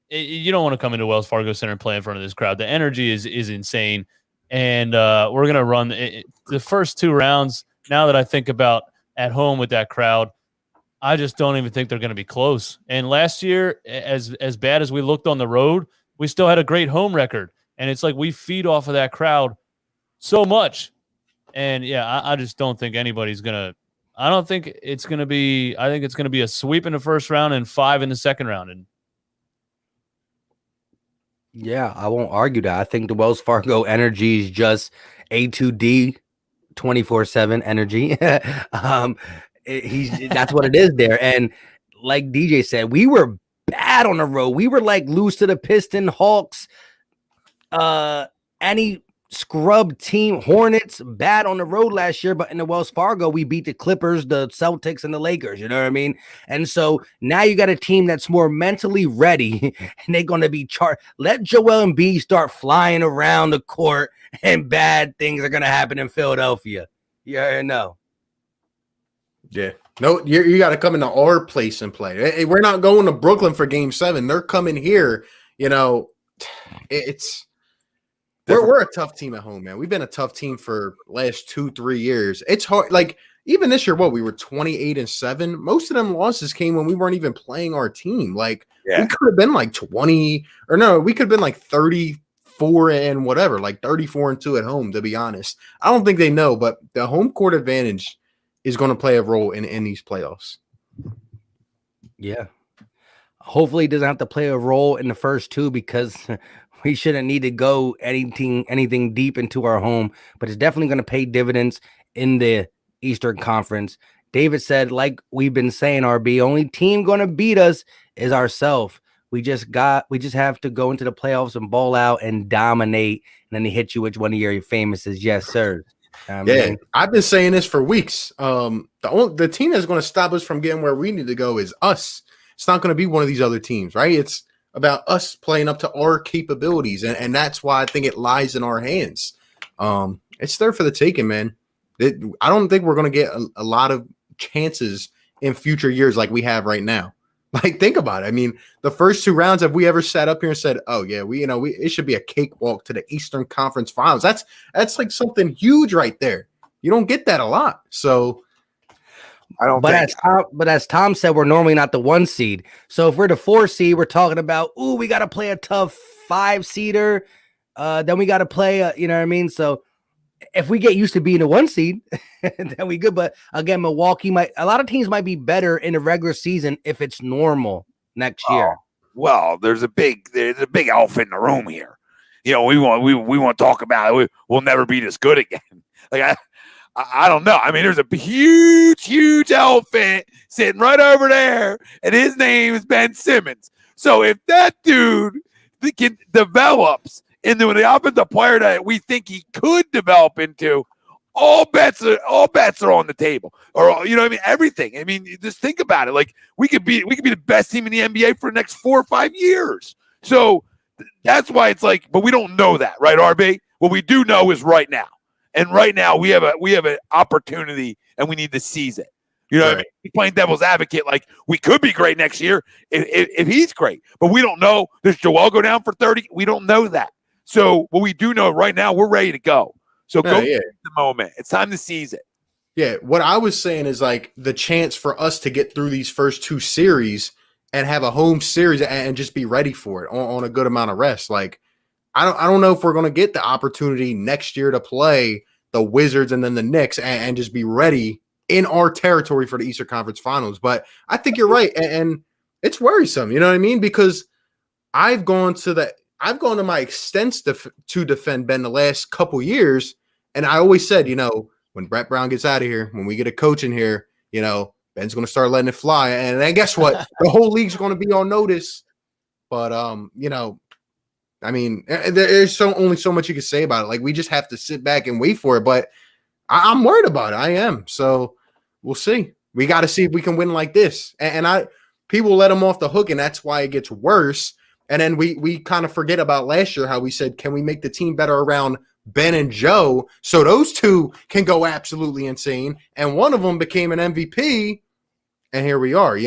you don't want to come into Wells Fargo Center and play in front of this crowd. The energy is insane, and we're gonna run the first 2 rounds. Now that I think about at home with that crowd, I just don't even think they're going to be close. And last year, as bad as we looked on the road, we still had a great home record. And it's like we feed off of that crowd so much. And yeah, I just don't think anybody's going to. I don't think it's going to be. I think it's going to be a sweep in the first round and 5 in the second round. And Yeah, I won't argue that. I think the Wells Fargo energy is just A2D 24/7 energy. That's what it is there. And like DJ said, we were bad on the road. We were like lose to the Piston, Hawks, any scrub team, Hornets, bad on the road last year. But in the Wells Fargo, we beat the Clippers, the Celtics, and the Lakers. You know what I mean? And so now you got a team that's more mentally ready, and they're going to be let Joel Embiid start flying around the court, and bad things are going to happen in Philadelphia. You already know. Yeah. No, you got to come into our place and play. Hey, we're not going to Brooklyn for Game 7. They're coming here. You know, we're a tough team at home, man. We've been a tough team for last 2-3 years. It's hard. Like even this year, we were 28-7. Most of them losses came when we weren't even playing our team. Like we could have been like 20 or no, we could have been like 34 and whatever, like 34-2 at home. To be honest, I don't think they know, but the home court advantage is going to play a role in these playoffs. Yeah. Hopefully it doesn't have to play a role in the first two because we shouldn't need to go anything deep into our home, but it's definitely going to pay dividends in the Eastern Conference. David said, like we've been saying, RB, only team going to beat us is ourselves. We just have to go into the playoffs and ball out and dominate, and then they hit you with one of your famous is yes, sir. I've been saying this for weeks. The team that's going to stop us from getting where we need to go is us. It's not going to be one of these other teams, right? It's about us playing up to our capabilities, and that's why I think it lies in our hands. It's there for the taking, man. I don't think we're going to get a lot of chances in future years like we have right now. Like, think about it. I mean, the first 2 rounds, have we ever sat up here and said, "Oh yeah, it should be a cakewalk to the Eastern Conference Finals"? That's like something huge right there. You don't get that a lot. So I don't. But as Tom said, we're normally not the 1 seed. So if we're the 4 seed, we're talking about we got to play a tough 5 seeder. Then we got to play. You know what I mean? So if we get used to being a 1 seed, then we good. But again, Milwaukee a lot of teams might be better in the regular season if it's normal next year. Well, there's a big elephant in the room here. You know, we want to talk about it. We'll never be this good again. Like I don't know. I mean, there's a huge elephant sitting right over there, and his name is Ben Simmons. So if that dude develops into the offensive player that we think he could develop into, all bets are on the table. Or you know what I mean? Everything. I mean, just think about it. Like we could be the best team in the NBA for the next 4 or 5 years. So that's why it's like, but we don't know that, right, RB? What we do know is right now. And right now we have an opportunity and we need to seize it. You know what I mean? We're playing devil's advocate, like we could be great next year if he's great, but we don't know. Does Joel go down for 30? We don't know that. So what we do know right now, we're ready to go. So go take the moment. It's time to seize it. Yeah, what I was saying is like the chance for us to get through these first 2 series and have a home series and just be ready for it on a good amount of rest. Like I don't know if we're going to get the opportunity next year to play the Wizards and then the Knicks and just be ready in our territory for the Eastern Conference Finals. But I think you're right, and it's worrisome. You know what I mean? Because I've gone to my extents to defend Ben the last couple years, and I always said, when Brett Brown gets out of here, when we get a coach in here, Ben's going to start letting it fly, and then guess what? The whole league's going to be on notice. But I mean, there's only so much you can say about it. Like, we just have to sit back and wait for it. But I'm worried about it. I am. So we'll see. We got to see if we can win like this. And people let them off the hook, and that's why it gets worse. And then we kind of forget about last year how we said, can we make the team better around Ben and Joe so those 2 can go absolutely insane? And one of them became an MVP, and here we are,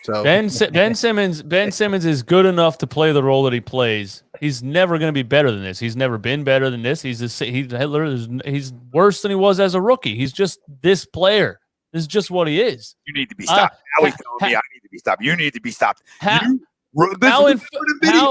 So Ben Simmons is good enough to play the role that he plays. He's never going to be better than this. He's never been better than this. He's worse than he was as a rookie. He's just this player. This is just what he is. You need to be stopped. Now he's telling me I need to be stopped. You need to be stopped. How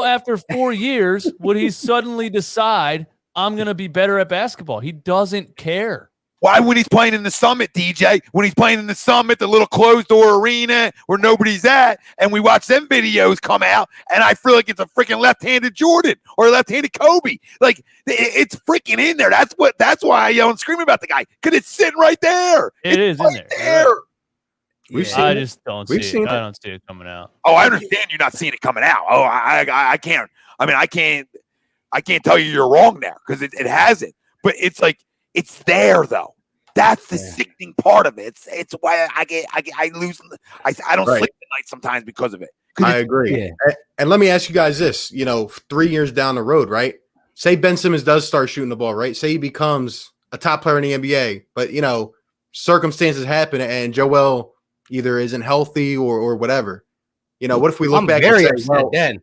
after 4 years would he suddenly decide I'm going to be better at basketball? He doesn't care. Why, when he's playing in the Summit, DJ, when he's playing in the Summit, the little closed-door arena where nobody's at, and we watch them videos come out, and I feel like it's a freaking left-handed Jordan or a left-handed Kobe. Like, it's freaking in there. That's why I yell and scream about the guy, because it's sitting right there. It's right in there. I just don't see it. I don't see it coming out. Oh, I understand you're not seeing it coming out. Oh, I can't. I mean, I can't tell you you're wrong there because it hasn't. But it's like it's there though. That's the sickening part of it. It's why I lose. I don't sleep at night sometimes because of it. I agree. Yeah. And let me ask you guys this: 3 years down the road, right? Say Ben Simmons does start shooting the ball, right? Say he becomes a top player in the NBA, but circumstances happen and Joel either isn't healthy or whatever. What if we look back very and say, upset then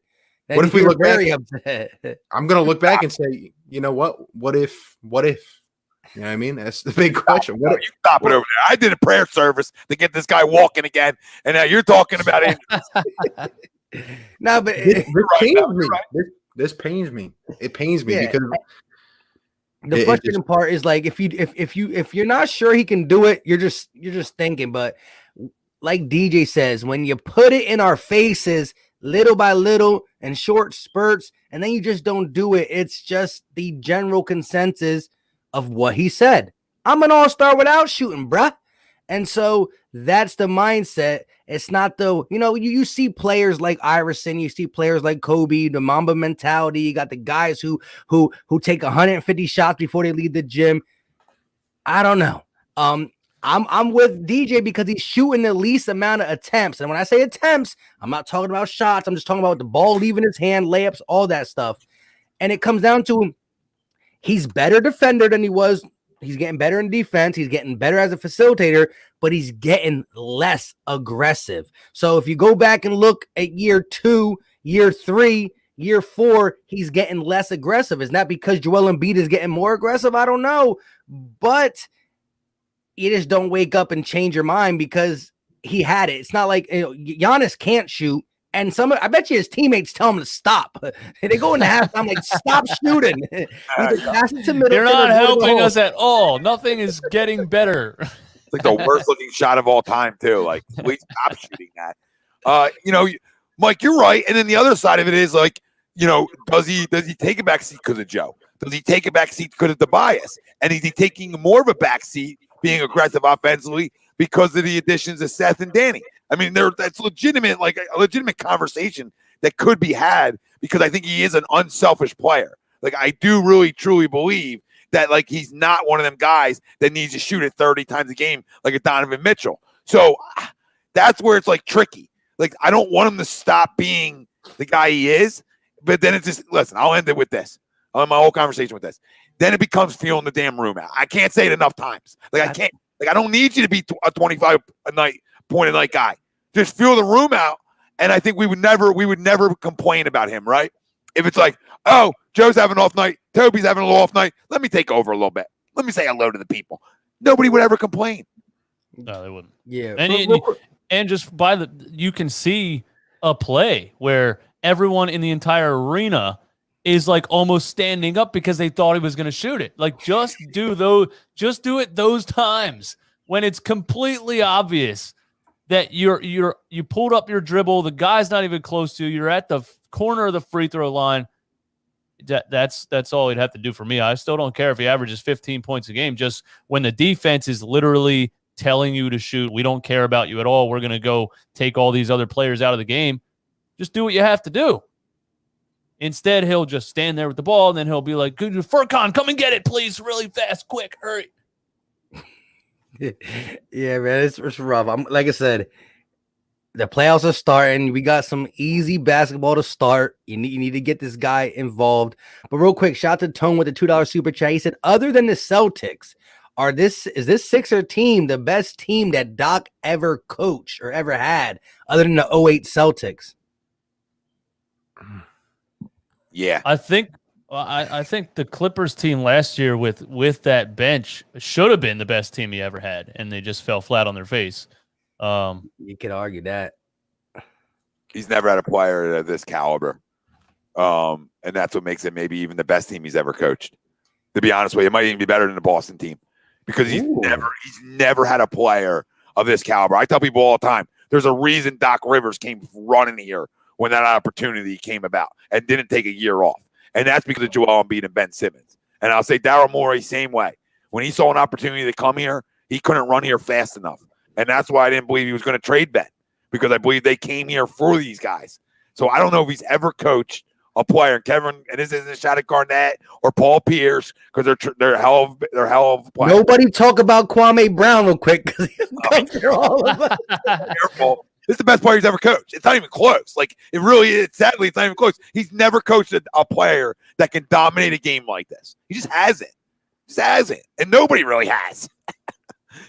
what if we look very back? Upset. I'm gonna look back and say, you know what? What if? You know what I mean? That's the big question. You stop it over there. I did a prayer service to get this guy walking again, and now you're talking about it. No, but this pains me. This pains me. It pains me because the frustrating part is like if you're not sure he can do it, you're just thinking. But like DJ says, when you put it in our faces little by little in short spurts, and then you just don't do it, it's just the general consensus of what he said. I'm an all-star without shooting, bruh. And so that's the mindset. It's not you see players like Iverson, you see players like Kobe, the Mamba mentality. You got the guys who take 150 shots before they leave the gym. I don't know. I'm with DJ because he's shooting the least amount of attempts. And when I say attempts, I'm not talking about shots. I'm just talking about the ball leaving his hand, layups, all that stuff. And it comes down to he's better defender than he was. He's getting better in defense. He's getting better as a facilitator, but he's getting less aggressive. So if you go back and look at year 2, year 3, year 4, he's getting less aggressive. Is that because Joel Embiid is getting more aggressive? I don't know. But you just don't wake up and change your mind because he had it. It's not like Giannis can't shoot. And I bet you his teammates tell him to stop. They go in the halftime like, stop shooting. They're not helping us at all. Nothing is getting better. It's like the worst looking shot of all time, too. Like, please stop shooting that. Mike, you're right. And then the other side of it is like, does he take a back seat because of Joe? Does he take a back seat because of Tobias? And is he taking more of a back seat being aggressive offensively because of the additions of Seth and Danny? I mean, that's legitimate, like a legitimate conversation that could be had because I think he is an unselfish player. Like, I do really, truly believe that, like, he's not one of them guys that needs to shoot it 30 times a game like a Donovan Mitchell. So that's where it's, like, tricky. Like, I don't want him to stop being the guy he is, but then it's just, listen, I'll end it with this. I'll end my whole conversation with this. Then it becomes feeling the damn room out. I can't say it enough times. Like, I can't. Like, I don't need you to be a 25 point a night guy. Just feel the room out, and I think we would never complain about him, right? If it's like, oh, Joe's having an off night, Toby's having a little off night, let me take over a little bit. Let me say hello to the people. Nobody would ever complain. No, they wouldn't. Yeah. And just you can see a play where everyone in the entire arena is like almost standing up because they thought he was going to shoot it. Like, just do it those times when it's completely obvious that you pulled up your dribble, the guy's not even close to you, you're at the corner of the free throw line. That's all he'd have to do for me. I still don't care if he averages 15 points a game. Just when the defense is literally telling you to shoot, we don't care about you at all, we're going to go take all these other players out of the game. Just do what you have to do. Instead, he'll just stand there with the ball, and then he'll be like, Furkan, come and get it, please, really fast, quick, hurry. Yeah, man, it's rough. Like I said, the playoffs are starting. We got some easy basketball to start. You need to get this guy involved. But real quick, shout out to Tone with the $2 super chat. He said, other than the Celtics, is this Sixer team the best team that Doc ever coached or ever had, other than the 2008 Celtics? Yeah, I think. Well, I think the Clippers team last year with that bench should have been the best team he ever had, and they just fell flat on their face. You could argue that. He's never had a player of this caliber. And that's what makes it maybe even the best team he's ever coached. To be honest with you, it might even be better than the Boston team because he's never had a player of this caliber. I tell people all the time, there's a reason Doc Rivers came running here when that opportunity came about and didn't take a year off. And that's because of Joel Embiid and Ben Simmons. And I'll say Daryl Morey, same way. When he saw an opportunity to come here, he couldn't run here fast enough. And that's why I didn't believe he was going to trade Ben, because I believe they came here for these guys. So I don't know if he's ever coached a player. And this isn't Shattuck Garnett or Paul Pierce, because they're hell of players. Nobody talk about Kwame Brown real quick because he'll come through all of us. Careful. This is the best player he's ever coached. It's not even close. Like, it really is. Sadly, it's not even close. He's never coached a player that can dominate a game like this. He just hasn't. And nobody really has.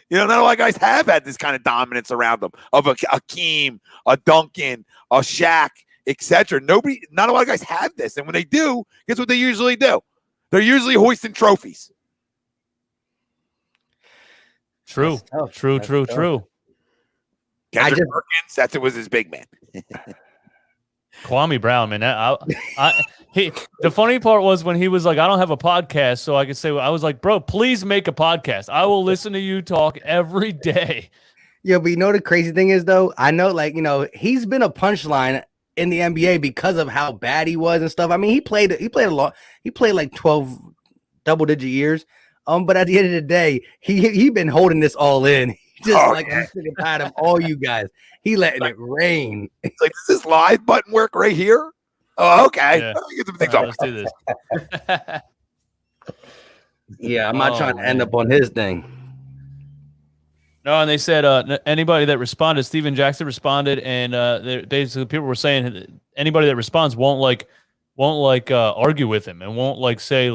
Not a lot of guys have had this kind of dominance around them of a Akeem, a Duncan, a Shaq, etc. Not a lot of guys have this. And when they do, guess what they usually do? They're usually hoisting trophies. True. Kendrick Perkins, it was his big man. Kwame Brown, man. The funny part was when he was like, I don't have a podcast, so I could say, I was like, bro, please make a podcast. I will listen to you talk every day. Yeah, but the crazy thing is, though, I know, he's been a punchline in the NBA because of how bad he was and stuff. I mean, he played a lot. He played like 12 double-digit years. But at the end of the day, he been holding this all in. I'm sick and tired of all you guys. He letting it rain. It's like, does this live button work right here? Oh, okay. Yeah. Get some things off. Let's do this. Yeah, I'm not trying to end up on his thing. No, and they said anybody that responded, Steven Jackson responded, and basically people were saying anybody that responds won't argue with him and won't say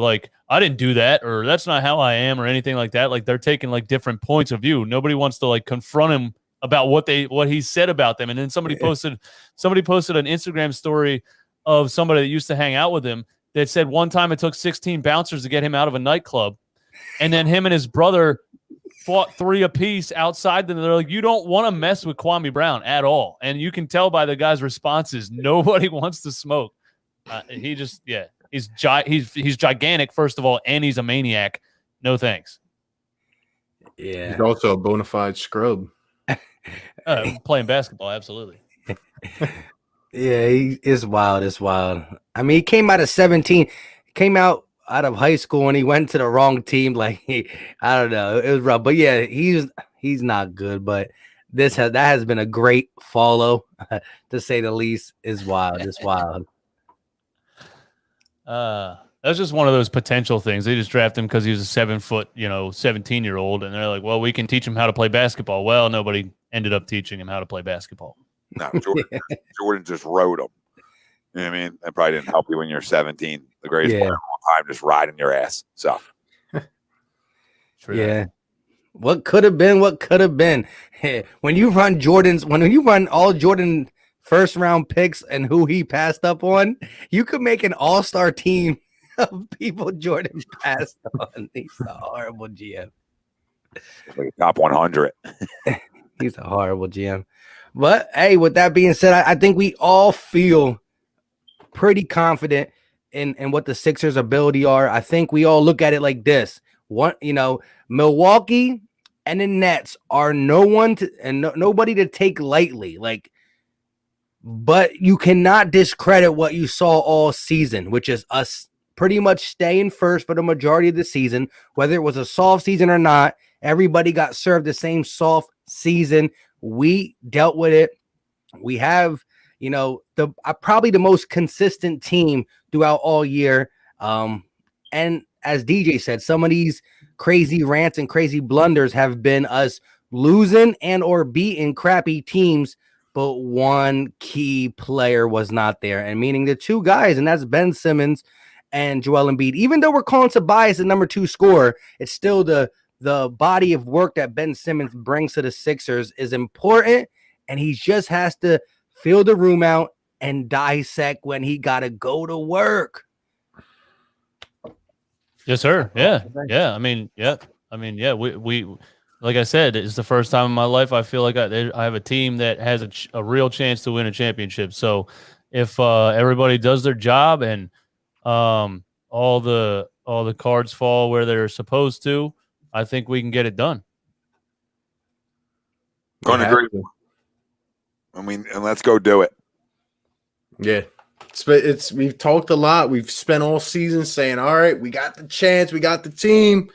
I didn't do that or that's not how I am or anything like that. Like, they're taking different points of view. Nobody wants to confront him about what he said about them. And then somebody posted an Instagram story of somebody that used to hang out with him that said one time it took 16 bouncers to get him out of a nightclub, and then him and his brother fought 3 apiece outside. Then they're like, you don't want to mess with Kwame Brown at all, and you can tell by the guy's responses, nobody wants to smoke. He's gigantic, first of all, and he's a maniac. No thanks. Yeah, he's also a bona fide scrub. Playing basketball, absolutely. Yeah, it's wild. It's wild. I mean, he came out of 17, came out of high school, and he went to the wrong team. I don't know, it was rough. But yeah, he's not good. But that has been a great follow, to say the least. Is wild. It's wild. That's just one of those potential things. They just draft him because he was a 7-foot, 17-year-old, and they're like, well, we can teach him how to play basketball. Well, nobody ended up teaching him how to play basketball. No, Jordan just rode him. You know what I mean? That probably didn't help you when you're 17. The greatest player of all time, just riding your ass. So, yeah. What could have been? When you run all Jordan first round picks and who he passed up on, you could make an all-star team of people Jordan passed on. He's a horrible GM. Like top 100. He's a horrible GM. But hey, with that being said, I think we all feel pretty confident in what the Sixers' ability are. I think we all look at it like this: Milwaukee and the Nets are nobody to take lightly. But you cannot discredit what you saw all season, which is us pretty much staying first for the majority of the season, whether it was a soft season or not. Everybody got served the same soft season. We dealt with it. We have, probably the most consistent team throughout all year. And as DJ said, some of these crazy rants and crazy blunders have been us losing and or beating crappy teams, but one key player was not there, and meaning the 2 guys, and that's Ben Simmons and Joel Embiid. Even though we're calling Tobias the number 2 scorer, it's still the body of work that Ben Simmons brings to the Sixers is important, and he just has to fill the room out and dissect when he got to go to work. Yes, sir. Yeah. Okay. Yeah. I mean, yeah. We like I said, it's the first time in my life I feel like I have a team that has a real chance to win a championship. So if everybody does their job and all the cards fall where they're supposed to, I think we can get it done. Couldn't agree. I mean, and let's go do it. Yeah. It's we've talked a lot. We've spent all season saying, all right, we got the chance, we got the team.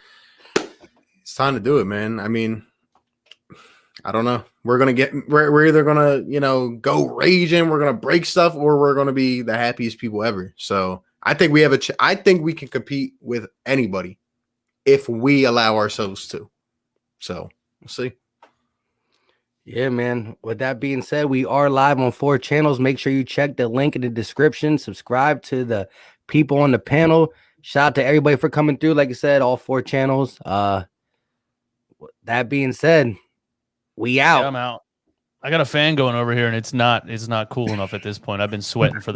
It's time to do it, man. I mean, I don't know. We're either gonna, go raging, we're gonna break stuff, or we're gonna be the happiest people ever. So I think we have I think we can compete with anybody if we allow ourselves to. So we'll see. Yeah, man. With that being said, we are live on 4 channels. Make sure you check the link in the description. Subscribe to the people on the panel. Shout out to everybody for coming through. Like I said, all 4 channels. That being said, we out. Yeah, I'm out. I got a fan going over here, and it's not cool enough at this point. I've been sweating for the